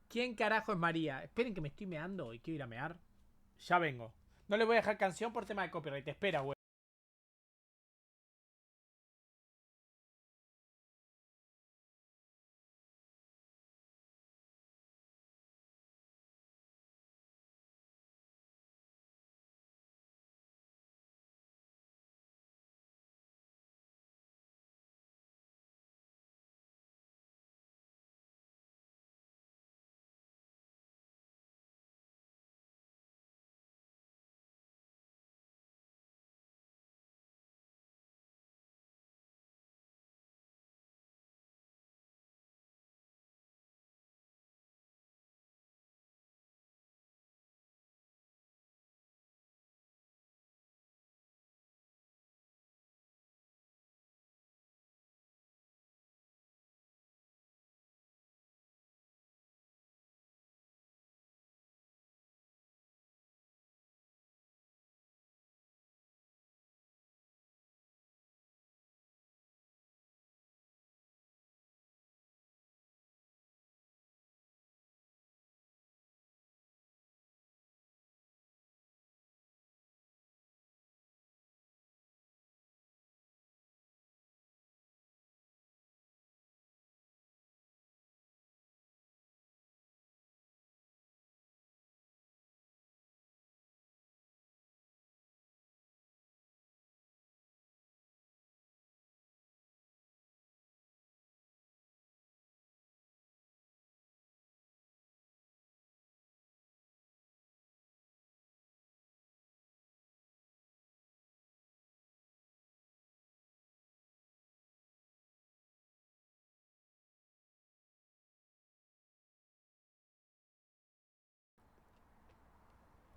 ¿Quién carajo es María? Esperen que me estoy meando y quiero ir a mear. Ya vengo. No le voy a dejar canción por tema de copyright. Espera, güey.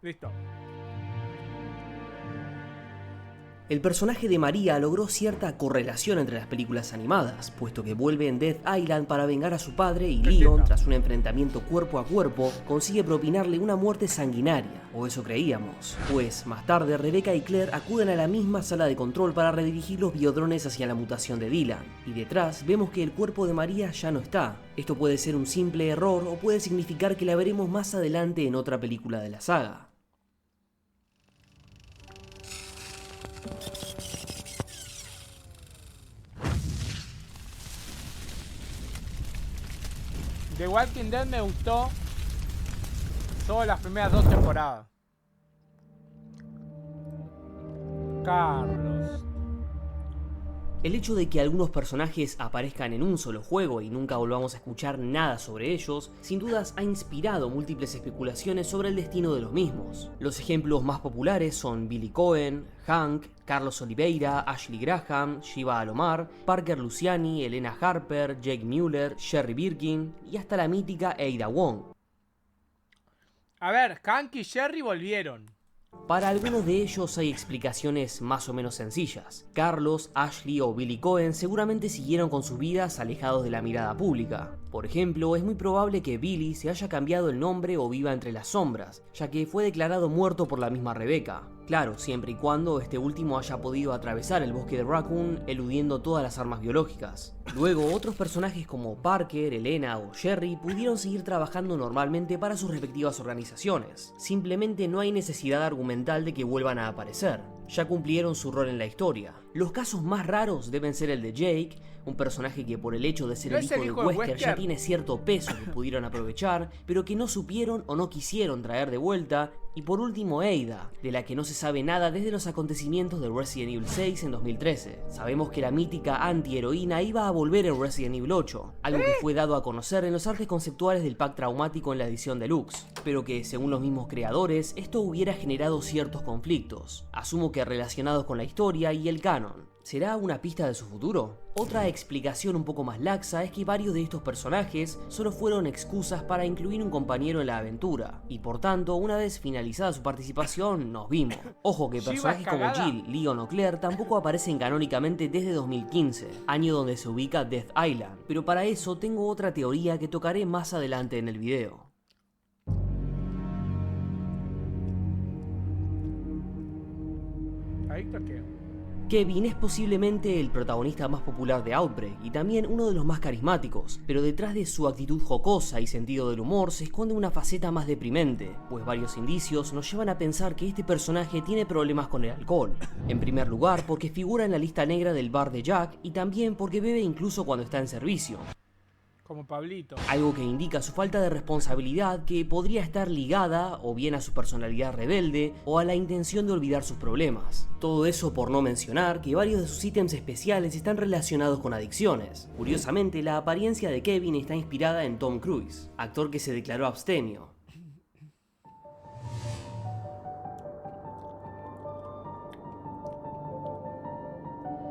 Listo. El personaje de María logró cierta correlación entre las películas animadas, puesto que vuelve en Death Island para vengar a su padre y Leon, tras un enfrentamiento cuerpo a cuerpo, consigue propinarle una muerte sanguinaria, o eso creíamos. Pues, más tarde, Rebecca y Claire acuden a la misma sala de control para redirigir los biodrones hacia la mutación de Dylan, y detrás vemos que el cuerpo de María ya no está. Esto puede ser un simple error o puede significar que la veremos más adelante en otra película de la saga. The Walking Dead me gustó solo las primeras 2 temporadas. Carlos. El hecho de que algunos personajes aparezcan en un solo juego y nunca volvamos a escuchar nada sobre ellos, sin dudas ha inspirado múltiples especulaciones sobre el destino de los mismos. Los ejemplos más populares son Billy Cohen, Hank, Carlos Oliveira, Ashley Graham, Shiva Alomar, Parker Luciani, Elena Harper, Jake Mueller, Sherry Birkin y hasta la mítica Ada Wong. A ver, Hank y Sherry volvieron. Para algunos de ellos hay explicaciones más o menos sencillas. Carlos, Ashley o Billy Cohen seguramente siguieron con sus vidas alejados de la mirada pública. Por ejemplo, es muy probable que Billy se haya cambiado el nombre o viva entre las sombras, ya que fue declarado muerto por la misma Rebecca. Claro, siempre y cuando este último haya podido atravesar el bosque de Raccoon eludiendo todas las armas biológicas. Luego, otros personajes como Parker, Elena o Sherry pudieron seguir trabajando normalmente para sus respectivas organizaciones. Simplemente no hay necesidad argumental de que vuelvan a aparecer, ya cumplieron su rol en la historia. Los casos más raros deben ser el de Jake, un personaje que por el hecho de ser ¿No el es hijo el de hijo de Wesker ya Wesker? tiene cierto peso que pudieron aprovechar, pero que no supieron o no quisieron traer de vuelta. Y por último Ada, de la que no se sabe nada desde los acontecimientos de Resident Evil 6 en 2013. Sabemos que la mítica antiheroína iba a volver en Resident Evil 8, algo que fue dado a conocer en los artes conceptuales del pack traumático en la edición deluxe, pero que según los mismos creadores esto hubiera generado ciertos conflictos, asumo que relacionados con la historia y el canon. ¿Será una pista de su futuro? Otra explicación un poco más laxa es que varios de estos personajes solo fueron excusas para incluir un compañero en la aventura, y por tanto, una vez finalizada su participación, nos vimos. Ojo que Shiva es personajes como cagada. Jill, Leon o Claire tampoco aparecen canónicamente desde 2015, año donde se ubica Death Island, pero para eso tengo otra teoría que tocaré más adelante en el video. ¿Ahí toqué? Kevin es posiblemente el protagonista más popular de Outbreak y también uno de los más carismáticos, pero detrás de su actitud jocosa y sentido del humor se esconde una faceta más deprimente, pues varios indicios nos llevan a pensar que este personaje tiene problemas con el alcohol. En primer lugar, porque figura en la lista negra del bar de Jack y también porque bebe incluso cuando está en servicio. Como Pablito. Algo que indica su falta de responsabilidad que podría estar ligada o bien a su personalidad rebelde o a la intención de olvidar sus problemas. Todo eso por no mencionar que varios de sus ítems especiales están relacionados con adicciones. Curiosamente, la apariencia de Kevin está inspirada en Tom Cruise, actor que se declaró abstemio.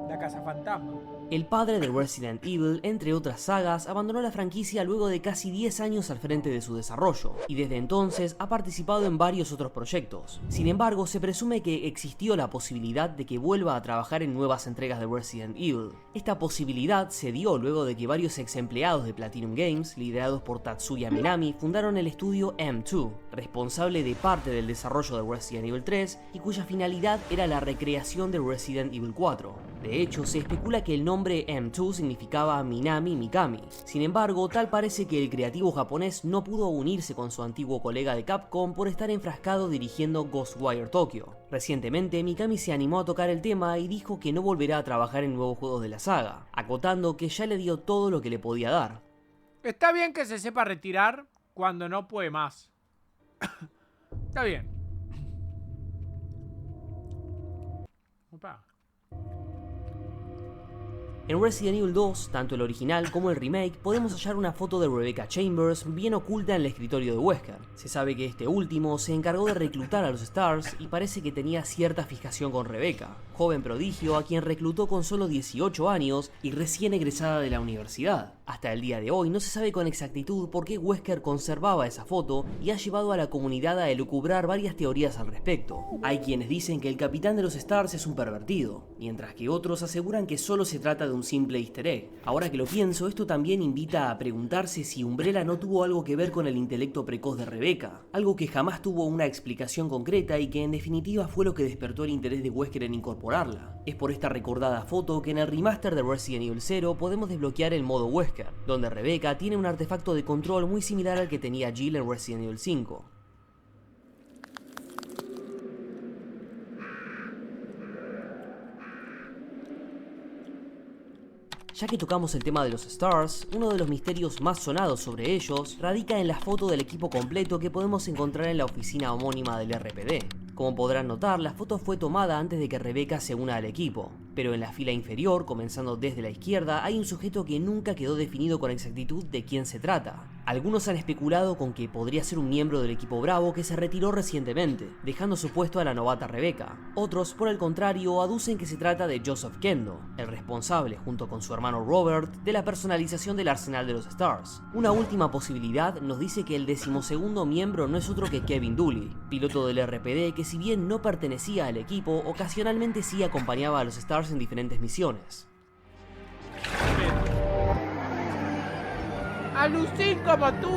La Casa Fantasma. El padre de Resident Evil, entre otras sagas, abandonó la franquicia luego de casi 10 años al frente de su desarrollo, y desde entonces ha participado en varios otros proyectos. Sin embargo, se presume que existió la posibilidad de que vuelva a trabajar en nuevas entregas de Resident Evil. Esta posibilidad se dio luego de que varios ex empleados de Platinum Games, liderados por Tatsuya Minami, fundaron el estudio M2, responsable de parte del desarrollo de Resident Evil 3 y cuya finalidad era la recreación de Resident Evil 4. De hecho, se especula que el nombre M2 significaba Minami Mikami. Sin embargo, tal parece que el creativo japonés no pudo unirse con su antiguo colega de Capcom por estar enfrascado dirigiendo Ghostwire Tokyo. Recientemente, Mikami se animó a tocar el tema y dijo que no volverá a trabajar en nuevos juegos de la saga, acotando que ya le dio todo lo que le podía dar. Está bien que se sepa retirar cuando no puede más. Está bien. Opa. En Resident Evil 2, tanto el original como el remake, podemos hallar una foto de Rebecca Chambers bien oculta en el escritorio de Wesker. Se sabe que este último se encargó de reclutar a los Stars y parece que tenía cierta fijación con Rebecca, joven prodigio a quien reclutó con solo 18 años y recién egresada de la universidad. Hasta el día de hoy no se sabe con exactitud por qué Wesker conservaba esa foto y ha llevado a la comunidad a elucubrar varias teorías al respecto. Hay quienes dicen que el capitán de los Stars es un pervertido, mientras que otros aseguran que solo se trata de un simple easter egg. Ahora que lo pienso, esto también invita a preguntarse si Umbrella no tuvo algo que ver con el intelecto precoz de Rebecca, algo que jamás tuvo una explicación concreta y que en definitiva fue lo que despertó el interés de Wesker en incorporarla. Es por esta recordada foto que en el remaster de Resident Evil 0 podemos desbloquear el modo Wesker, donde Rebecca tiene un artefacto de control muy similar al que tenía Jill en Resident Evil 5. Ya que tocamos el tema de los Stars, uno de los misterios más sonados sobre ellos radica en la foto del equipo completo que podemos encontrar en la oficina homónima del RPD. Como podrán notar, la foto fue tomada antes de que Rebecca se una al equipo, pero en la fila inferior, comenzando desde la izquierda, hay un sujeto que nunca quedó definido con exactitud de quién se trata. Algunos han especulado con que podría ser un miembro del equipo Bravo que se retiró recientemente, dejando su puesto a la novata Rebecca. Otros, por el contrario, aducen que se trata de Joseph Kendo, el responsable, junto con su hermano Robert, de la personalización del arsenal de los Stars. Una última posibilidad nos dice que el 12º miembro no es otro que Kevin Dooley, piloto del RPD que si bien no pertenecía al equipo, ocasionalmente sí acompañaba a los Stars en diferentes misiones. ¡Alucín como tú!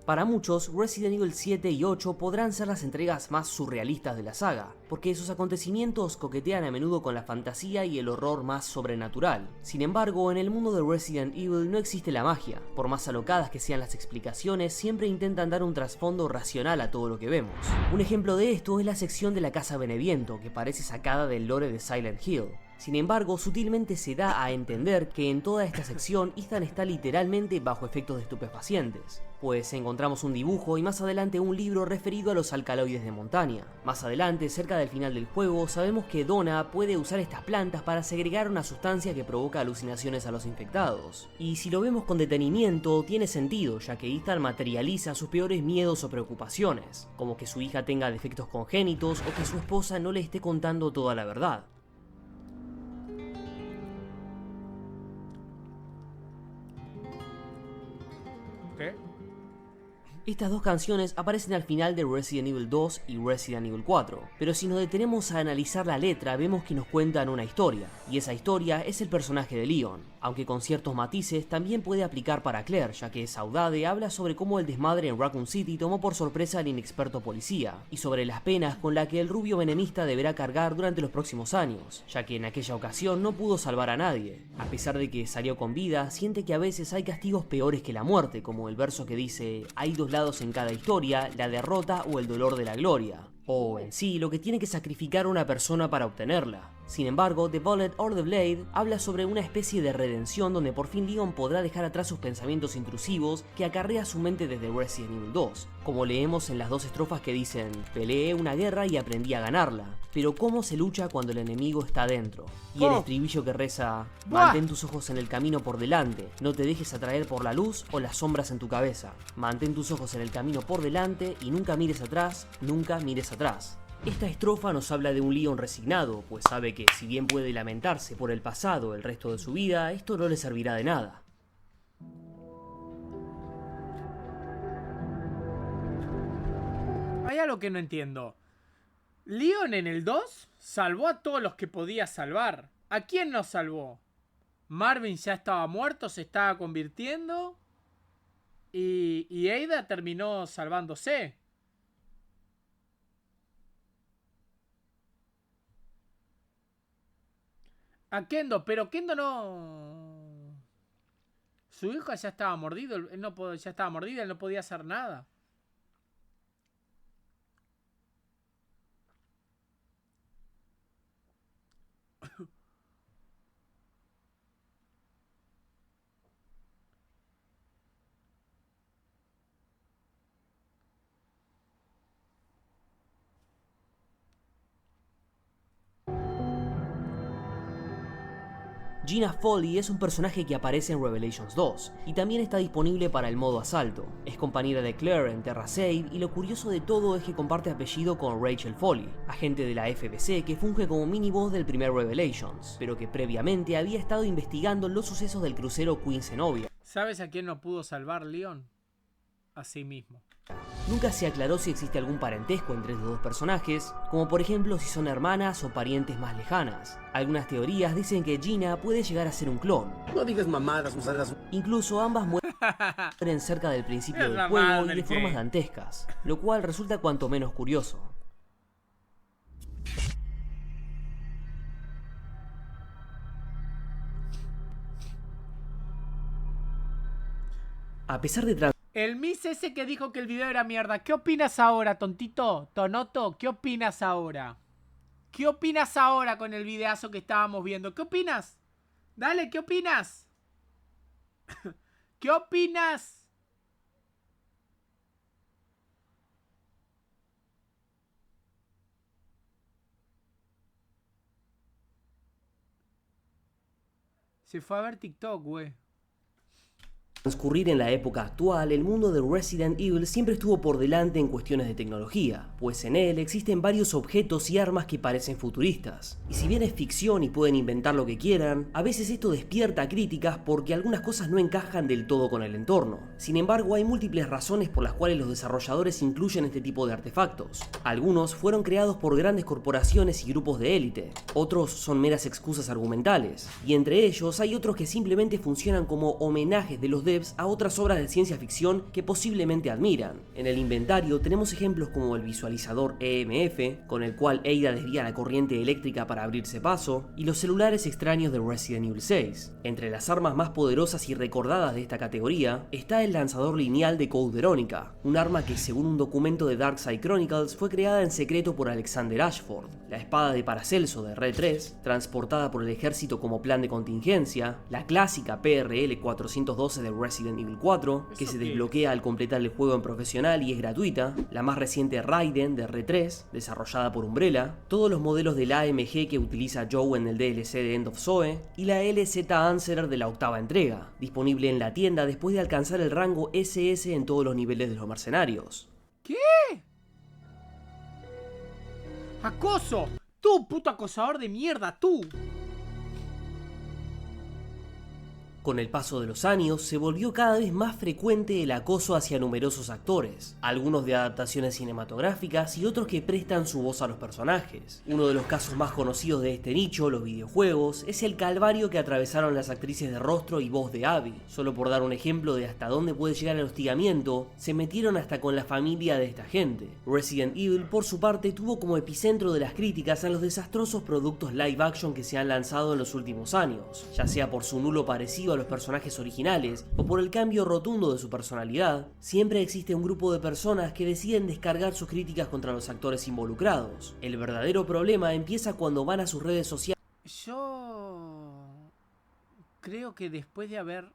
Para muchos, Resident Evil 7 y 8 podrán ser las entregas más surrealistas de la saga, porque sus acontecimientos coquetean a menudo con la fantasía y el horror más sobrenatural. Sin embargo, en el mundo de Resident Evil no existe la magia. Por más alocadas que sean las explicaciones, siempre intentan dar un trasfondo racional a todo lo que vemos. Un ejemplo de esto es la sección de la Casa Beneviento, que parece sacada del lore de Silent Hill. Sin embargo, sutilmente se da a entender que en toda esta sección Ethan está literalmente bajo efectos de estupefacientes, pues encontramos un dibujo y más adelante un libro referido a los alcaloides de montaña. Más adelante, cerca del final del juego, sabemos que Donna puede usar estas plantas para segregar una sustancia que provoca alucinaciones a los infectados. Y si lo vemos con detenimiento, tiene sentido, ya que Ethan materializa sus peores miedos o preocupaciones, como que su hija tenga defectos congénitos o que su esposa no le esté contando toda la verdad. ¿Qué? Estas dos canciones aparecen al final de Resident Evil 2 y Resident Evil 4, pero si nos detenemos a analizar la letra vemos que nos cuentan una historia, y esa historia es el personaje de Leon, aunque con ciertos matices también puede aplicar para Claire, ya que Saudade habla sobre cómo el desmadre en Raccoon City tomó por sorpresa al inexperto policía, y sobre las penas con las que el rubio menemista deberá cargar durante los próximos años, ya que en aquella ocasión no pudo salvar a nadie. A pesar de que salió con vida, siente que a veces hay castigos peores que la muerte, como el verso que dice: hay dos lados en cada historia, la derrota o el dolor de la gloria, o en sí lo que tiene que sacrificar una persona para obtenerla. Sin embargo, The Bullet or the Blade habla sobre una especie de redención donde por fin Leon podrá dejar atrás sus pensamientos intrusivos que acarrea su mente desde Resident Evil 2, como leemos en las dos estrofas que dicen: peleé una guerra y aprendí a ganarla, pero cómo se lucha cuando el enemigo está dentro. Y el estribillo que reza: mantén tus ojos en el camino por delante, no te dejes atraer por la luz o las sombras en tu cabeza. Mantén tus ojos en el camino por delante y nunca mires atrás, nunca mires atrás. Esta estrofa nos habla de un Leon resignado, pues sabe que si bien puede lamentarse por el pasado el resto de su vida, esto no le servirá de nada. Hay algo que no entiendo. Leon en el 2 salvó a todos los que podía salvar. ¿A quién no salvó? Marvin ya estaba muerto, se estaba convirtiendo. Y Ada terminó salvándose. A Kendo, pero Kendo no... Su hijo ya estaba mordido, él ya estaba mordido, él no podía hacer nada. Gina Foley es un personaje que aparece en Revelations 2 y también está disponible para el modo asalto. Es compañera de Claire en Terra Save y lo curioso de todo es que comparte apellido con Rachel Foley, agente de la FBC que funge como miniboss del primer Revelations, pero que previamente había estado investigando los sucesos del crucero Queen Zenobia. ¿Sabes a quién no pudo salvar Leon? A sí mismo. Nunca se aclaró si existe algún parentesco entre los dos personajes, como por ejemplo si son hermanas o parientes más lejanas. Algunas teorías dicen que Gina puede llegar a ser un clon. No digas mamadas, usadas. Incluso ambas mueren cerca del principio del juego y de formas dantescas, lo cual resulta cuanto menos curioso. A pesar de el Miss ese que dijo que el video era mierda. ¿Qué opinas ahora, tontito? Tonoto, ¿qué opinas ahora? ¿Qué opinas ahora con el videazo que estábamos viendo? ¿Qué opinas? Dale, ¿qué opinas? ¿Qué opinas? Se fue a ver TikTok, güey. transcurrir en la época actual, el mundo de Resident Evil siempre estuvo por delante en cuestiones de tecnología, pues en él existen varios objetos y armas que parecen futuristas. Y si bien es ficción y pueden inventar lo que quieran, a veces esto despierta críticas porque algunas cosas no encajan del todo con el entorno. Sin embargo, hay múltiples razones por las cuales los desarrolladores incluyen este tipo de artefactos. Algunos fueron creados por grandes corporaciones y grupos de élite, otros son meras excusas argumentales, y entre ellos hay otros que simplemente funcionan como homenajes de los adepts a otras obras de ciencia ficción que posiblemente admiran. En el inventario tenemos ejemplos como el visualizador EMF, con el cual Ada desvía la corriente eléctrica para abrirse paso, y los celulares extraños de Resident Evil 6. Entre las armas más poderosas y recordadas de esta categoría está el lanzador lineal de Code Veronica, un arma que según un documento de Darkside Chronicles fue creada en secreto por Alexander Ashford. La espada de Paracelso de Red 3, transportada por el ejército como plan de contingencia, la clásica PRL 412 de Resident Evil 4, que se desbloquea al completar el juego en profesional y es gratuita, la más reciente Raiden de Red 3, desarrollada por Umbrella, todos los modelos del AMG que utiliza Joe en el DLC de End of Zoe, y la LZ Answerer de la octava entrega, disponible en la tienda después de alcanzar el rango SS en todos los niveles de los mercenarios. ¿Qué? ¡Acoso! ¡Tú, puto acosador de mierda, tú! Con el paso de los años, se volvió cada vez más frecuente el acoso hacia numerosos actores, algunos de adaptaciones cinematográficas y otros que prestan su voz a los personajes. Uno de los casos más conocidos de este nicho, los videojuegos, es el calvario que atravesaron las actrices de rostro y voz de Abby. Solo por dar un ejemplo de hasta dónde puede llegar el hostigamiento, se metieron hasta con la familia de esta gente. Resident Evil, por su parte, tuvo como epicentro de las críticas a los desastrosos productos live action que se han lanzado en los últimos años, ya sea por su nulo parecido a los personajes originales o por el cambio rotundo de su personalidad. Siempre existe un grupo de personas que deciden descargar sus críticas contra los actores involucrados. El verdadero problema empieza cuando van a sus redes sociales. Yo creo que después de haber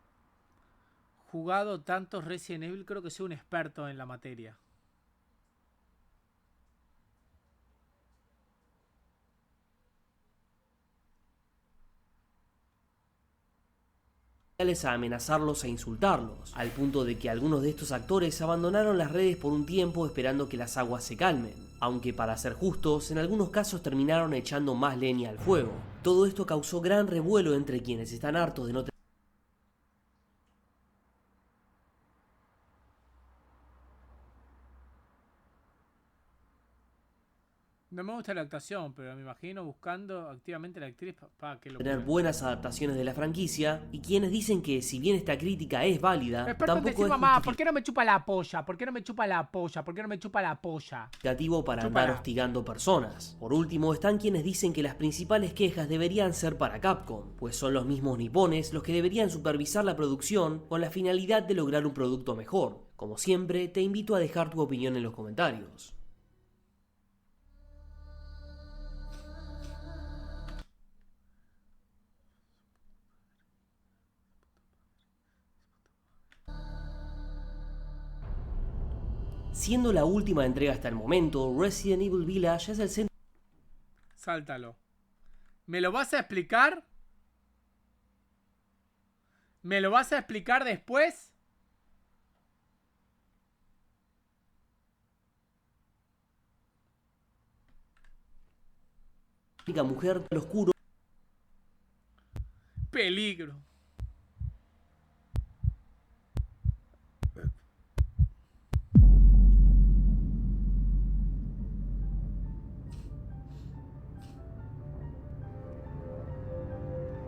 jugado tantos Resident Evil, creo que soy un experto en la materia. A amenazarlos e insultarlos, al punto de que algunos de estos actores abandonaron las redes por un tiempo esperando que las aguas se calmen, aunque para ser justos, en algunos casos terminaron echando más leña al fuego. Todo esto causó gran revuelo entre quienes están hartos de no tener. No me gusta la actuación, pero me imagino buscando activamente a la actriz para que lo Tener pueda. buenas adaptaciones de la franquicia, y quienes dicen que si bien esta crítica es válida, Experto en tampoco decir, es mamá, ¿por qué no me chupa la polla? ¿Por qué no me chupa la polla? ¿Por qué no me chupa la polla? justificativo para Chúpala. andar hostigando personas. Por último, están quienes dicen que las principales quejas deberían ser para Capcom, pues son los mismos nipones los que deberían supervisar la producción con la finalidad de lograr un producto mejor. Como siempre, te invito a dejar tu opinión en los comentarios. Siendo la última entrega hasta el momento, Resident Evil Village es el centro Sáltalo. ¿Me lo vas a explicar? ¿Me lo vas a explicar después? de la mujer del oscuro. Peligro.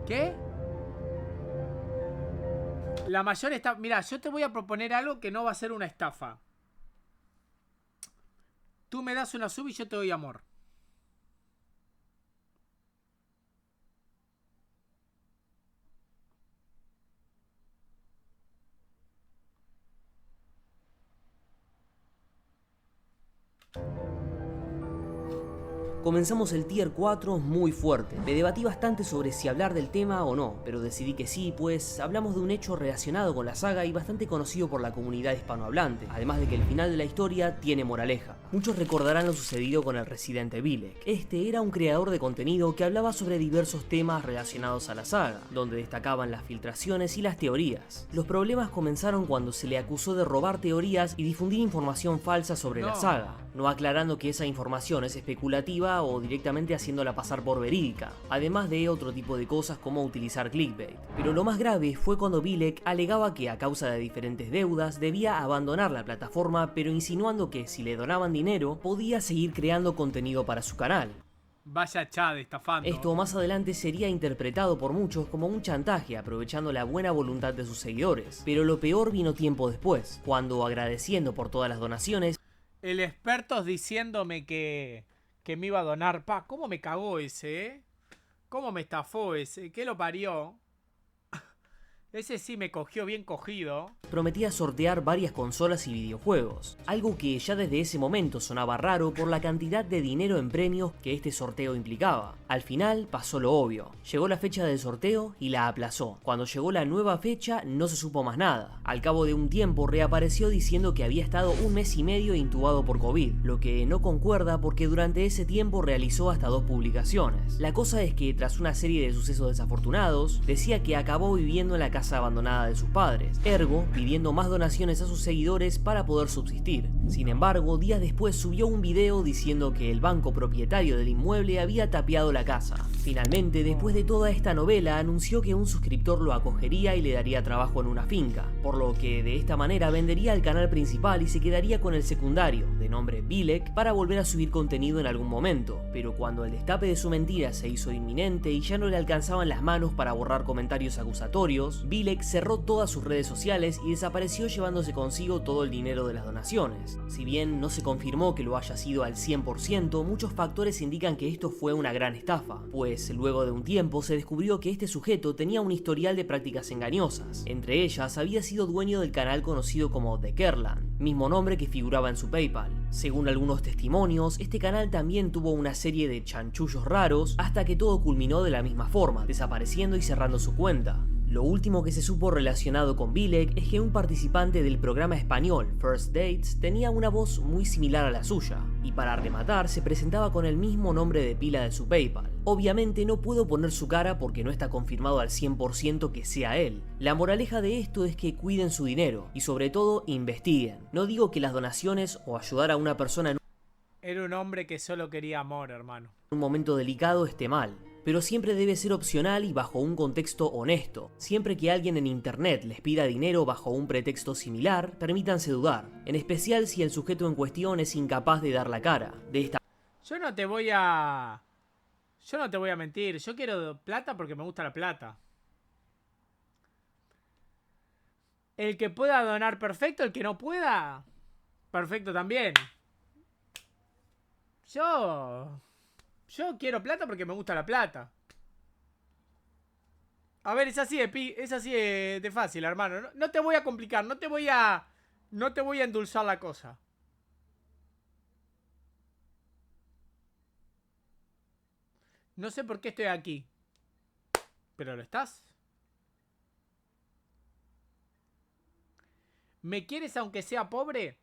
¿Qué? La mayor estafa. Mira, yo te voy a proponer algo que no va a ser una estafa. Tú me das una sub y yo te doy amor. Comenzamos el tier 4 muy fuerte. Me debatí bastante sobre si hablar del tema o no, pero decidí que sí, pues hablamos de un hecho relacionado con la saga y bastante conocido por la comunidad hispanohablante, además de que el final de la historia tiene moraleja. Muchos recordarán lo sucedido con el residente Bilek. Este era un creador de contenido que hablaba sobre diversos temas relacionados a la saga, donde destacaban las filtraciones y las teorías. Los problemas comenzaron cuando se le acusó de robar teorías y difundir información falsa sobre la saga, no aclarando que esa información es especulativa o directamente haciéndola pasar por verídica, además de otro tipo de cosas como utilizar clickbait. Pero lo más grave fue cuando Bilek alegaba que a causa de diferentes deudas debía abandonar la plataforma, pero insinuando que si le donaban dinero podía seguir creando contenido para su canal. Vaya Chad estafando. Esto más adelante sería interpretado por muchos como un chantaje, aprovechando la buena voluntad de sus seguidores. Pero lo peor vino tiempo después, cuando, agradeciendo por todas las donaciones, El experto diciéndome que me iba a donar. Pa, ¿cómo me cagó ese, ¿Cómo me estafó ese? ¿Qué lo parió? Ese sí me cogió bien cogido. prometía sortear varias consolas y videojuegos, algo que ya desde ese momento sonaba raro por la cantidad de dinero en premios que este sorteo implicaba. Al final pasó lo obvio, llegó la fecha del sorteo y la aplazó. Cuando llegó la nueva fecha no se supo más nada. Al cabo de un tiempo reapareció diciendo que había estado 1 mes y medio intubado por COVID, lo que no concuerda porque durante ese tiempo realizó hasta 2 publicaciones. La cosa es que tras una serie de sucesos desafortunados, decía que acabó viviendo en la casa abandonada de sus padres, ergo pidiendo más donaciones a sus seguidores para poder subsistir. Sin embargo, días después subió un video diciendo que el banco propietario del inmueble había tapiado la casa. Finalmente, después de toda esta novela, anunció que un suscriptor lo acogería y le daría trabajo en una finca, por lo que de esta manera vendería el canal principal y se quedaría con el secundario, de nombre Bilek, para volver a subir contenido en algún momento. Pero cuando el destape de su mentira se hizo inminente y ya no le alcanzaban las manos para borrar comentarios acusatorios, Bilek cerró todas sus redes sociales y desapareció llevándose consigo todo el dinero de las donaciones. Si bien no se confirmó que lo haya sido al 100%, muchos factores indican que esto fue una gran estafa, pues luego de un tiempo se descubrió que este sujeto tenía un historial de prácticas engañosas. Entre ellas, había sido dueño del canal conocido como The Kerlan, mismo nombre que figuraba en su PayPal. Según algunos testimonios, este canal también tuvo una serie de chanchullos raros hasta que todo culminó de la misma forma, desapareciendo y cerrando su cuenta. Lo último que se supo relacionado con Bilek es que un participante del programa español First Dates tenía una voz muy similar a la suya, y para rematar se presentaba con el mismo nombre de pila de su PayPal. Obviamente no puedo poner su cara porque no está confirmado al 100% que sea él. La moraleja de esto es que cuiden su dinero y sobre todo investiguen. No digo que las donaciones o ayudar a una persona en Era un hombre que solo quería amor, hermano. un momento delicado esté mal, pero siempre debe ser opcional y bajo un contexto honesto. Siempre que alguien en internet les pida dinero bajo un pretexto similar, permítanse dudar, en especial si el sujeto en cuestión es incapaz de dar la cara. De esta Yo no te voy a mentir. Yo quiero plata porque me gusta la plata. El que pueda donar, perfecto. El que no pueda, perfecto también. Yo quiero plata porque me gusta la plata. A ver, es así de fácil, hermano. No te voy a complicar, no te voy a endulzar la cosa. No sé por qué estoy aquí, pero lo estás. ¿Me quieres aunque sea pobre?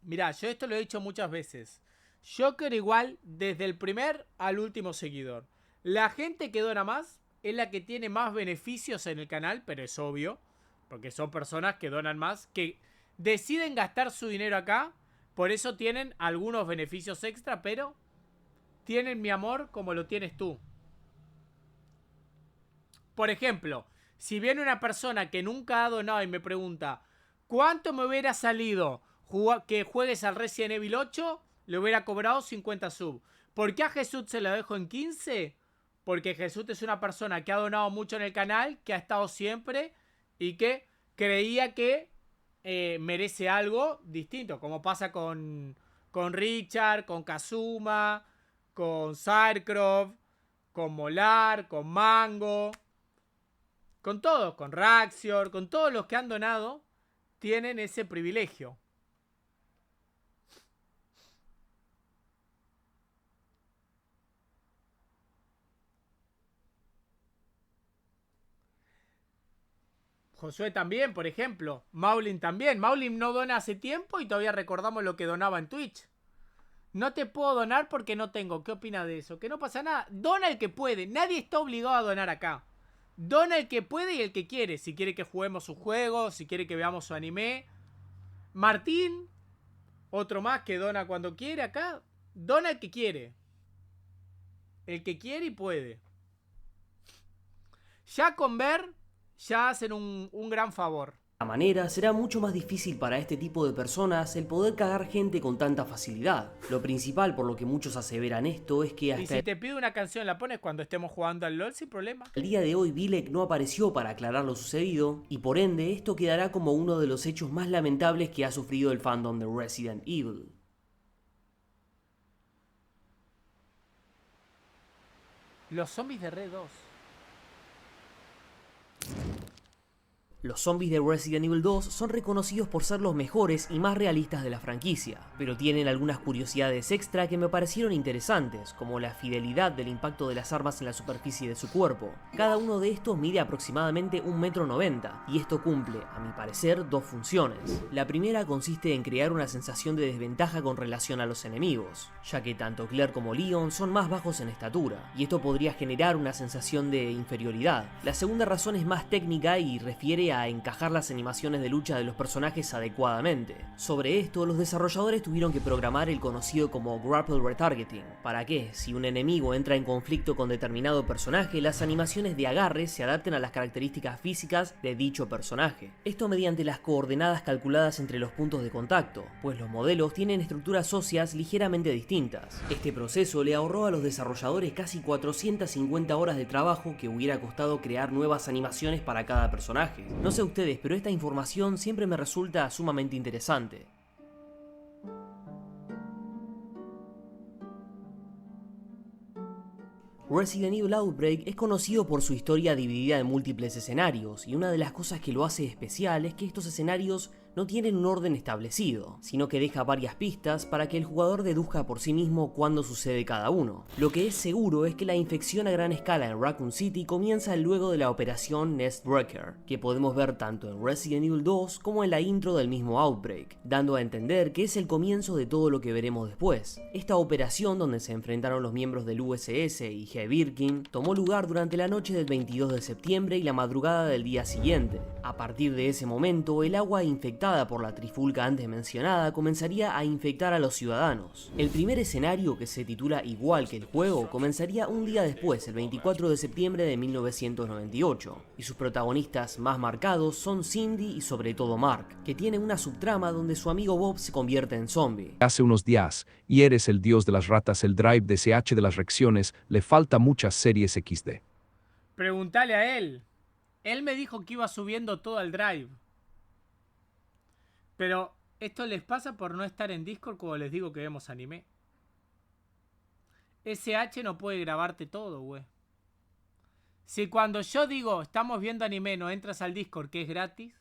Mirá, yo esto lo he dicho muchas veces. Yo quiero igual desde el primer al último seguidor. La gente que dona más es la que tiene más beneficios en el canal, pero es obvio, porque son personas que donan más, que deciden gastar su dinero acá, por eso tienen algunos beneficios extra, pero tienen mi amor como lo tienes tú. Por ejemplo, si viene una persona que nunca ha donado y me pregunta ¿cuánto me hubiera salido que juegues al Resident Evil 8? Le hubiera cobrado 50 sub. ¿Por qué a Jesús se lo dejo en 15? Porque Jesús es una persona que ha donado mucho en el canal, que ha estado siempre y que creía que merece algo distinto, como pasa con Richard, con Kazuma, con Sarkov, con Molar, con Mango, con todos, con Raxior, con todos los que han donado, tienen ese privilegio. Josué también, por ejemplo. Maulin también. Maulin no dona hace tiempo y todavía recordamos lo que donaba en Twitch. No te puedo donar porque no tengo. ¿Qué opina de eso? Que no pasa nada. Dona el que puede. Nadie está obligado a donar acá. Dona el que puede y el que quiere. Si quiere que juguemos su juego, si quiere que veamos su anime. Martín, otro más que dona cuando quiere acá. Dona el que quiere. El que quiere y puede. Ya con ver, ya hacen un gran favor. De esta manera será mucho más difícil para este tipo de personas el poder cagar gente con tanta facilidad. Lo principal por lo que muchos aseveran esto es que Y hasta si te pido una canción, la pones cuando estemos jugando al LOL sin problema. el día de hoy Bilek no apareció para aclarar lo sucedido, y por ende esto quedará como uno de los hechos más lamentables que ha sufrido el fandom de Resident Evil. Los zombies de Red 2. Los zombies de Resident Evil 2 son reconocidos por ser los mejores y más realistas de la franquicia, pero tienen algunas curiosidades extra que me parecieron interesantes, como la fidelidad del impacto de las armas en la superficie de su cuerpo. Cada uno de estos mide aproximadamente 1,90 m, y esto cumple, a mi parecer, dos funciones. La primera consiste en crear una sensación de desventaja con relación a los enemigos, ya que tanto Claire como Leon son más bajos en estatura, y esto podría generar una sensación de inferioridad. La segunda razón es más técnica y refiere a encajar las animaciones de lucha de los personajes adecuadamente. Sobre esto, los desarrolladores tuvieron que programar el conocido como Grapple Retargeting, para que, si un enemigo entra en conflicto con determinado personaje, las animaciones de agarre se adapten a las características físicas de dicho personaje. Esto mediante las coordenadas calculadas entre los puntos de contacto, pues los modelos tienen estructuras óseas ligeramente distintas. Este proceso le ahorró a los desarrolladores casi 450 horas de trabajo que hubiera costado crear nuevas animaciones para cada personaje. No sé ustedes, pero esta información siempre me resulta sumamente interesante. Resident Evil Outbreak es conocido por su historia dividida en múltiples escenarios, y una de las cosas que lo hace especial es que estos escenarios no tienen un orden establecido, sino que deja varias pistas para que el jugador deduzca por sí mismo cuándo sucede cada uno. Lo que es seguro es que la infección a gran escala en Raccoon City comienza luego de la operación Nestbreaker, que podemos ver tanto en Resident Evil 2 como en la intro del mismo Outbreak, dando a entender que es el comienzo de todo lo que veremos después. Esta operación, donde se enfrentaron los miembros del USS y G. Birkin, tomó lugar durante la noche del 22 de septiembre y la madrugada del día siguiente. A partir de ese momento, el agua infectada por la trifulca antes mencionada comenzaría a infectar a los ciudadanos. El primer escenario, que se titula igual que el juego, comenzaría un día después, el 24 de septiembre de 1998, y sus protagonistas más marcados son Cindy y sobre todo Mark, que tiene una subtrama donde su amigo Bob se convierte en zombie. Hace unos días, y eres el dios de las ratas, el drive de CH de las reacciones, le falta muchas series XD. Preguntale a él. Él me dijo que iba subiendo todo al Drive. Pero esto les pasa por no estar en Discord cuando les digo que vemos anime. SH no puede grabarte todo, güey. Si cuando yo digo estamos viendo anime no entras al Discord, que es gratis.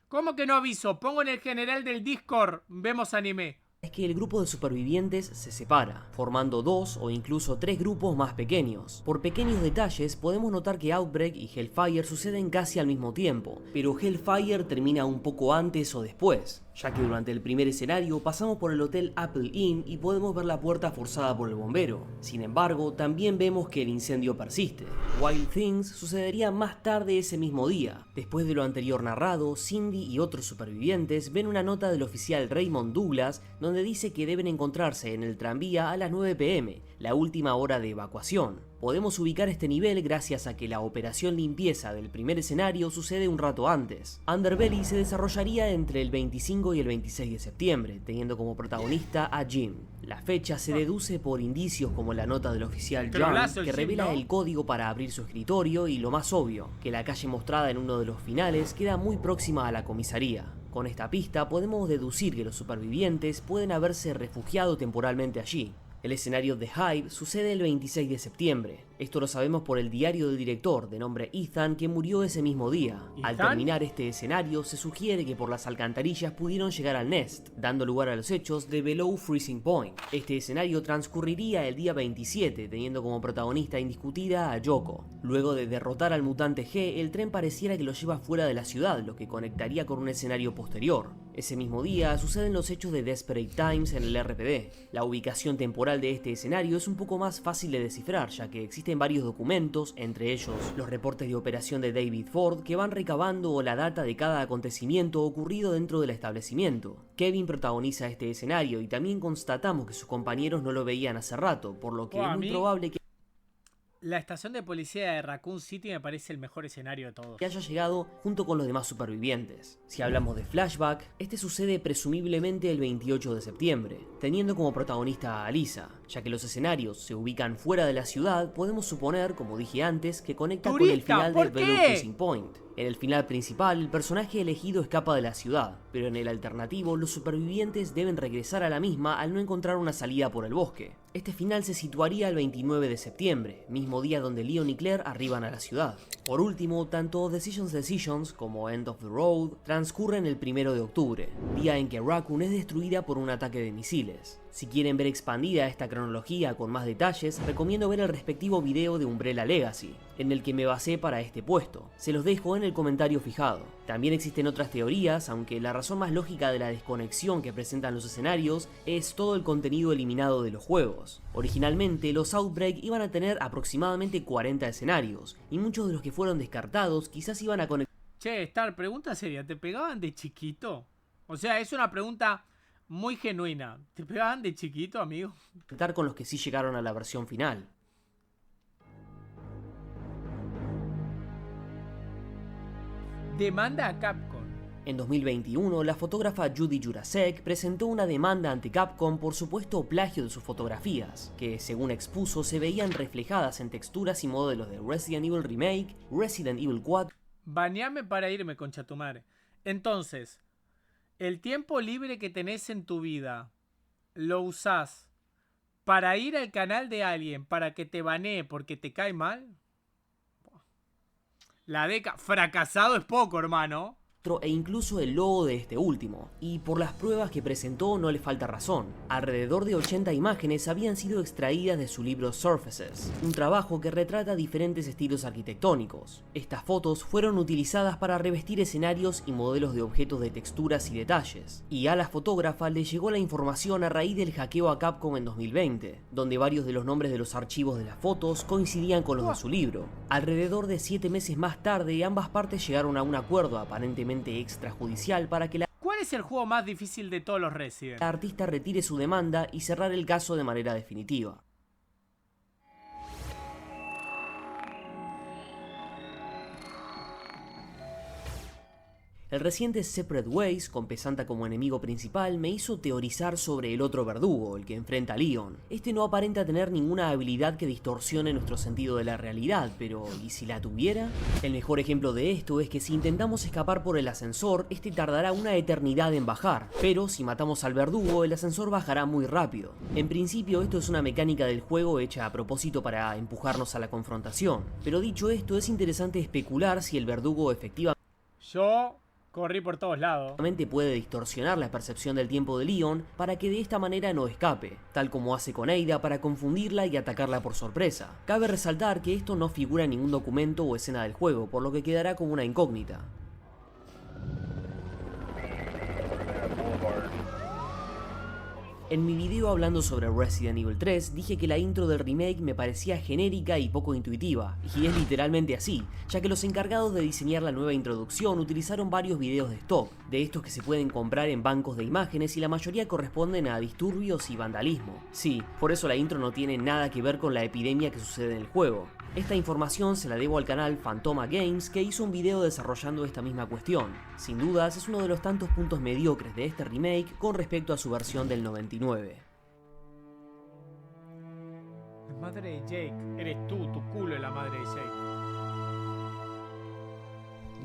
¿Cómo que no aviso? Pongo en el general del Discord, vemos anime. Es que el grupo de supervivientes se separa, formando 2 o incluso 3 grupos más pequeños. Por pequeños detalles podemos notar que Outbreak y Hellfire suceden casi al mismo tiempo, pero Hellfire termina un poco antes o después, ya que durante el primer escenario pasamos por el hotel Apple Inn y podemos ver la puerta forzada por el bombero. Sin embargo, también vemos que el incendio persiste. Wild Things sucedería más tarde ese mismo día. Después de lo anterior narrado, Cindy y otros supervivientes ven una nota del oficial Raymond Douglas donde dice que deben encontrarse en el tranvía a las 9 p.m, la última hora de evacuación. Podemos ubicar este nivel gracias a que la operación limpieza del primer escenario sucede un rato antes. Underbelly se desarrollaría entre el 25 y el 26 de septiembre, teniendo como protagonista a Jim. La fecha se deduce por indicios como la nota del oficial John, que revela el código para abrir su escritorio, y lo más obvio, que la calle mostrada en uno de los finales queda muy próxima a la comisaría. Con esta pista podemos deducir que los supervivientes pueden haberse refugiado temporalmente allí. El escenario de Hive sucede el 26 de septiembre. Esto lo sabemos por el diario del director, de nombre Ethan, que murió ese mismo día. Al terminar este escenario, se sugiere que por las alcantarillas pudieron llegar al Nest, dando lugar a los hechos de Below Freezing Point. Este escenario transcurriría el día 27, teniendo como protagonista indiscutida a Yoko. Luego de derrotar al mutante G, el tren pareciera que lo lleva fuera de la ciudad, lo que conectaría con un escenario posterior. Ese mismo día suceden los hechos de Desperate Times en el RPD. La ubicación temporal de este escenario es un poco más fácil de descifrar, ya que existen varios documentos, entre ellos los reportes de operación de David Ford, que van recabando la data de cada acontecimiento ocurrido dentro del establecimiento. Kevin protagoniza este escenario y también constatamos que sus compañeros no lo veían hace rato, por lo que es muy probable que... La estación de policía de Raccoon City me parece el mejor escenario de todos. que haya llegado junto con los demás supervivientes. Si hablamos de flashback, este sucede presumiblemente el 28 de septiembre, teniendo como protagonista a Lisa. Ya que los escenarios se ubican fuera de la ciudad, podemos suponer, como dije antes, que conecta con el ¡Turista! final ¿Por de Bellow qué? Crossing Point. En el final principal, el personaje elegido escapa de la ciudad, pero en el alternativo, los supervivientes deben regresar a la misma al no encontrar una salida por el bosque. Este final se situaría el 29 de septiembre, mismo día donde Leon y Claire arriban a la ciudad. Por último, tanto Decisions como End of the Road transcurren el 1 de octubre, día en que Raccoon es destruida por un ataque de misiles. Si quieren ver expandida esta cronología con más detalles, recomiendo ver el respectivo video de Umbrella Legacy, en el que me basé para este puesto. Se los dejo en el comentario fijado. También existen otras teorías, aunque la razón más lógica de la desconexión que presentan los escenarios es todo el contenido eliminado de los juegos. Originalmente, los Outbreak iban a tener aproximadamente 40 escenarios, y muchos de los que fueron descartados quizás iban a Che, Star, pregunta seria, ¿te pegaban de chiquito? O sea, es una pregunta muy genuina. ¿Te pegaban de chiquito, amigo? conectar con los que sí llegaron a la versión final. Demanda a Capcom. En 2021, la fotógrafa Judy Jurasek presentó una demanda ante Capcom por supuesto plagio de sus fotografías, que según expuso se veían reflejadas en texturas y modelos de Resident Evil Remake, Resident Evil 4, Baneame para irme, concha tu madre. Entonces, el tiempo libre que tenés en tu vida, ¿lo usás para ir al canal de alguien para que te banee porque te cae mal? La deca... Fracasado es poco, hermano. e incluso el logo de este último, y por las pruebas que presentó no le falta razón. Alrededor de 80 imágenes habían sido extraídas de su libro Surfaces, un trabajo que retrata diferentes estilos arquitectónicos. Estas fotos fueron utilizadas para revestir escenarios y modelos de objetos de texturas y detalles, y a la fotógrafa le llegó la información a raíz del hackeo a Capcom en 2020, donde varios de los nombres de los archivos de las fotos coincidían con los de su libro. Alrededor de 7 meses más tarde, ambas partes llegaron a un acuerdo aparentemente extrajudicial para que la ¿Cuál es el juego más difícil de todos los Resident? artista retire su demanda y cerrar el caso de manera definitiva. El reciente Separate Ways, con Pesanta como enemigo principal, me hizo teorizar sobre el otro verdugo, el que enfrenta a Leon. Este no aparenta tener ninguna habilidad que distorsione nuestro sentido de la realidad, pero ¿y si la tuviera? El mejor ejemplo de esto es que si intentamos escapar por el ascensor, este tardará una eternidad en bajar, pero si matamos al verdugo, el ascensor bajará muy rápido. En principio esto es una mecánica del juego hecha a propósito para empujarnos a la confrontación, pero dicho esto es interesante especular si el verdugo efectivamente Yo corrí por todos lados. puede distorsionar la percepción del tiempo de Leon para que de esta manera no escape, tal como hace con Ada para confundirla y atacarla por sorpresa. Cabe resaltar que esto no figura en ningún documento o escena del juego, por lo que quedará como una incógnita. En mi video hablando sobre Resident Evil 3 dije que la intro del remake me parecía genérica y poco intuitiva, y es literalmente así, ya que los encargados de diseñar la nueva introducción utilizaron varios videos de stock, de estos que se pueden comprar en bancos de imágenes y la mayoría corresponden a disturbios y vandalismo. Sí, por eso la intro no tiene nada que ver con la epidemia que sucede en el juego. Esta información se la debo al canal Phantoma Games, que hizo un video desarrollando esta misma cuestión. Sin dudas es uno de los tantos puntos mediocres de este remake con respecto a su versión del 99. La madre de Jake. Eres tú, tu culo es la madre de Jake.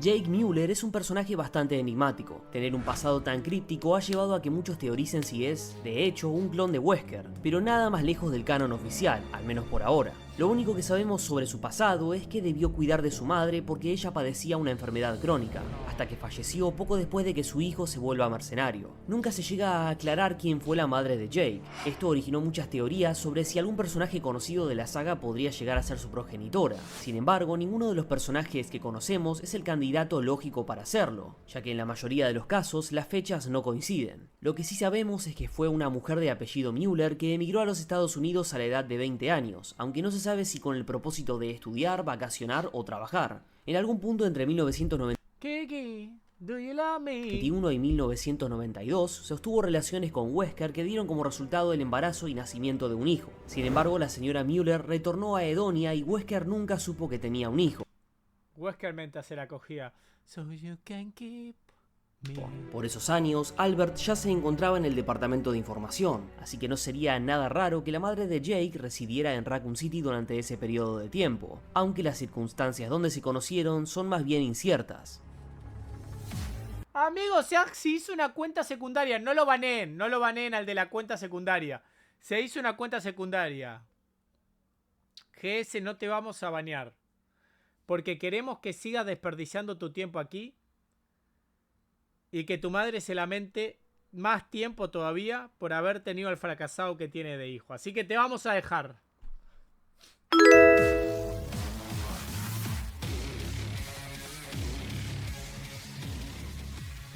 Jake Mueller es un personaje bastante enigmático. Tener un pasado tan críptico ha llevado a que muchos teoricen si es, de hecho, un clon de Wesker, pero nada más lejos del canon oficial, al menos por ahora. Lo único que sabemos sobre su pasado es que debió cuidar de su madre porque ella padecía una enfermedad crónica, hasta que falleció poco después de que su hijo se vuelva mercenario. Nunca se llega a aclarar quién fue la madre de Jake. Esto originó muchas teorías sobre si algún personaje conocido de la saga podría llegar a ser su progenitora. Sin embargo, ninguno de los personajes que conocemos es el candidato lógico para hacerlo, ya que en la mayoría de los casos las fechas no coinciden. Lo que sí sabemos es que fue una mujer de apellido Mueller que emigró a los Estados Unidos a la edad de 20 años, aunque no se sabe si con el propósito de estudiar, vacacionar o trabajar. En algún punto entre 1990 ¿Qué? Do you love me? 21 y 1992 sostuvo relaciones con Wesker que dieron como resultado el embarazo y nacimiento de un hijo. Sin embargo, la señora Müller retornó a Edonia y Wesker nunca supo que tenía un hijo. Wesker mientras se la cogía. So you can keep me. Por esos años, Albert ya se encontraba en el departamento de información, así que no sería nada raro que la madre de Jake residiera en Raccoon City durante ese periodo de tiempo, aunque las circunstancias donde se conocieron son más bien inciertas. Amigos, se hizo una cuenta secundaria. No lo baneen al de la cuenta secundaria. Se hizo una cuenta secundaria. GS, no te vamos a banear. Porque queremos que sigas desperdiciando tu tiempo aquí. Y que tu madre se lamente más tiempo todavía por haber tenido el fracasado que tiene de hijo. Así que te vamos a dejar.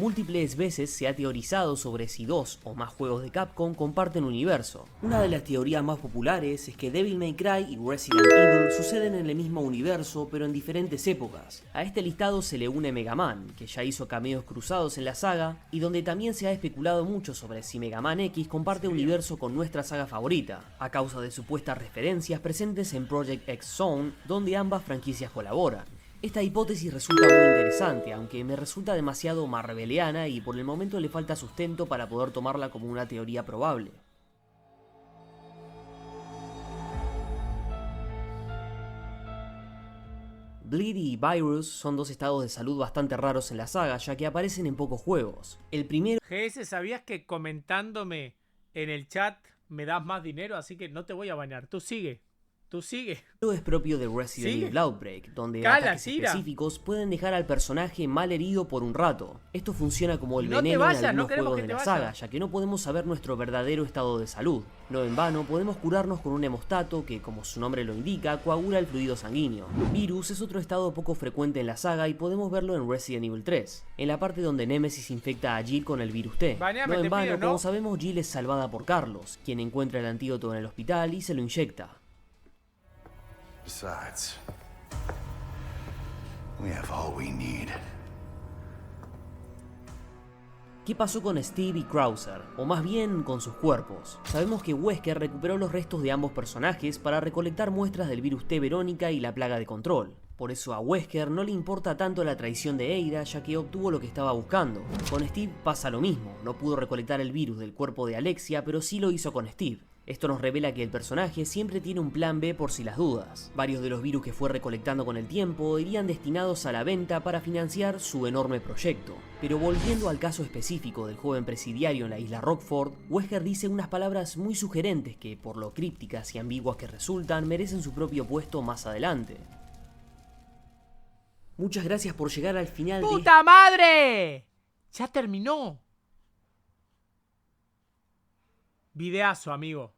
Múltiples veces se ha teorizado sobre si 2 o más juegos de Capcom comparten universo. Una de las teorías más populares es que Devil May Cry y Resident Evil suceden en el mismo universo pero en diferentes épocas. A este listado se le une Mega Man, que ya hizo cameos cruzados en la saga, y donde también se ha especulado mucho sobre si Mega Man X comparte universo con nuestra saga favorita, a causa de supuestas referencias presentes en Project X Zone, donde ambas franquicias colaboran. Esta hipótesis resulta muy interesante, aunque me resulta demasiado marveliana y por el momento le falta sustento para poder tomarla como una teoría probable. Bleed y Virus son dos estados de salud bastante raros en la saga, ya que aparecen en pocos juegos. El primero GS, ¿sabías que comentándome en el chat me das más dinero? Así que no te voy a banear. Tú sigue. es propio de Resident ¿Sigue? Evil Outbreak, donde Cala, ataques tira. específicos pueden dejar al personaje mal herido por un rato. Esto funciona como el No te veneno vayas, en algunos no queremos juegos que de te la vayas. saga, ya que no podemos saber nuestro verdadero estado de salud. No en vano, podemos curarnos con un hemostato que, como su nombre lo indica, coagula el fluido sanguíneo. Virus es otro estado poco frecuente en la saga y podemos verlo en Resident Evil 3, en la parte donde Nemesis infecta a Jill con el virus T. Baneame, No te en vano, pido, ¿no? como sabemos, Jill es salvada por Carlos, quien encuentra el antídoto en el hospital y se lo inyecta. Besides, we have all we need. ¿Qué pasó con Steve y Krauser? O más bien, con sus cuerpos. Sabemos que Wesker recuperó los restos de ambos personajes para recolectar muestras del virus T Verónica y la plaga de control. Por eso a Wesker no le importa tanto la traición de Ada, ya que obtuvo lo que estaba buscando. Con Steve pasa lo mismo, no pudo recolectar el virus del cuerpo de Alexia, pero sí lo hizo con Steve. Esto nos revela que el personaje siempre tiene un plan B por si las dudas. Varios de los virus que fue recolectando con el tiempo irían destinados a la venta para financiar su enorme proyecto. Pero volviendo al caso específico del joven presidiario en la isla Rockford, Wesker dice unas palabras muy sugerentes que, por lo crípticas y ambiguas que resultan, merecen su propio puesto más adelante. Muchas gracias por llegar al final de... ¡Puta madre! Ya terminó. Videazo, amigo.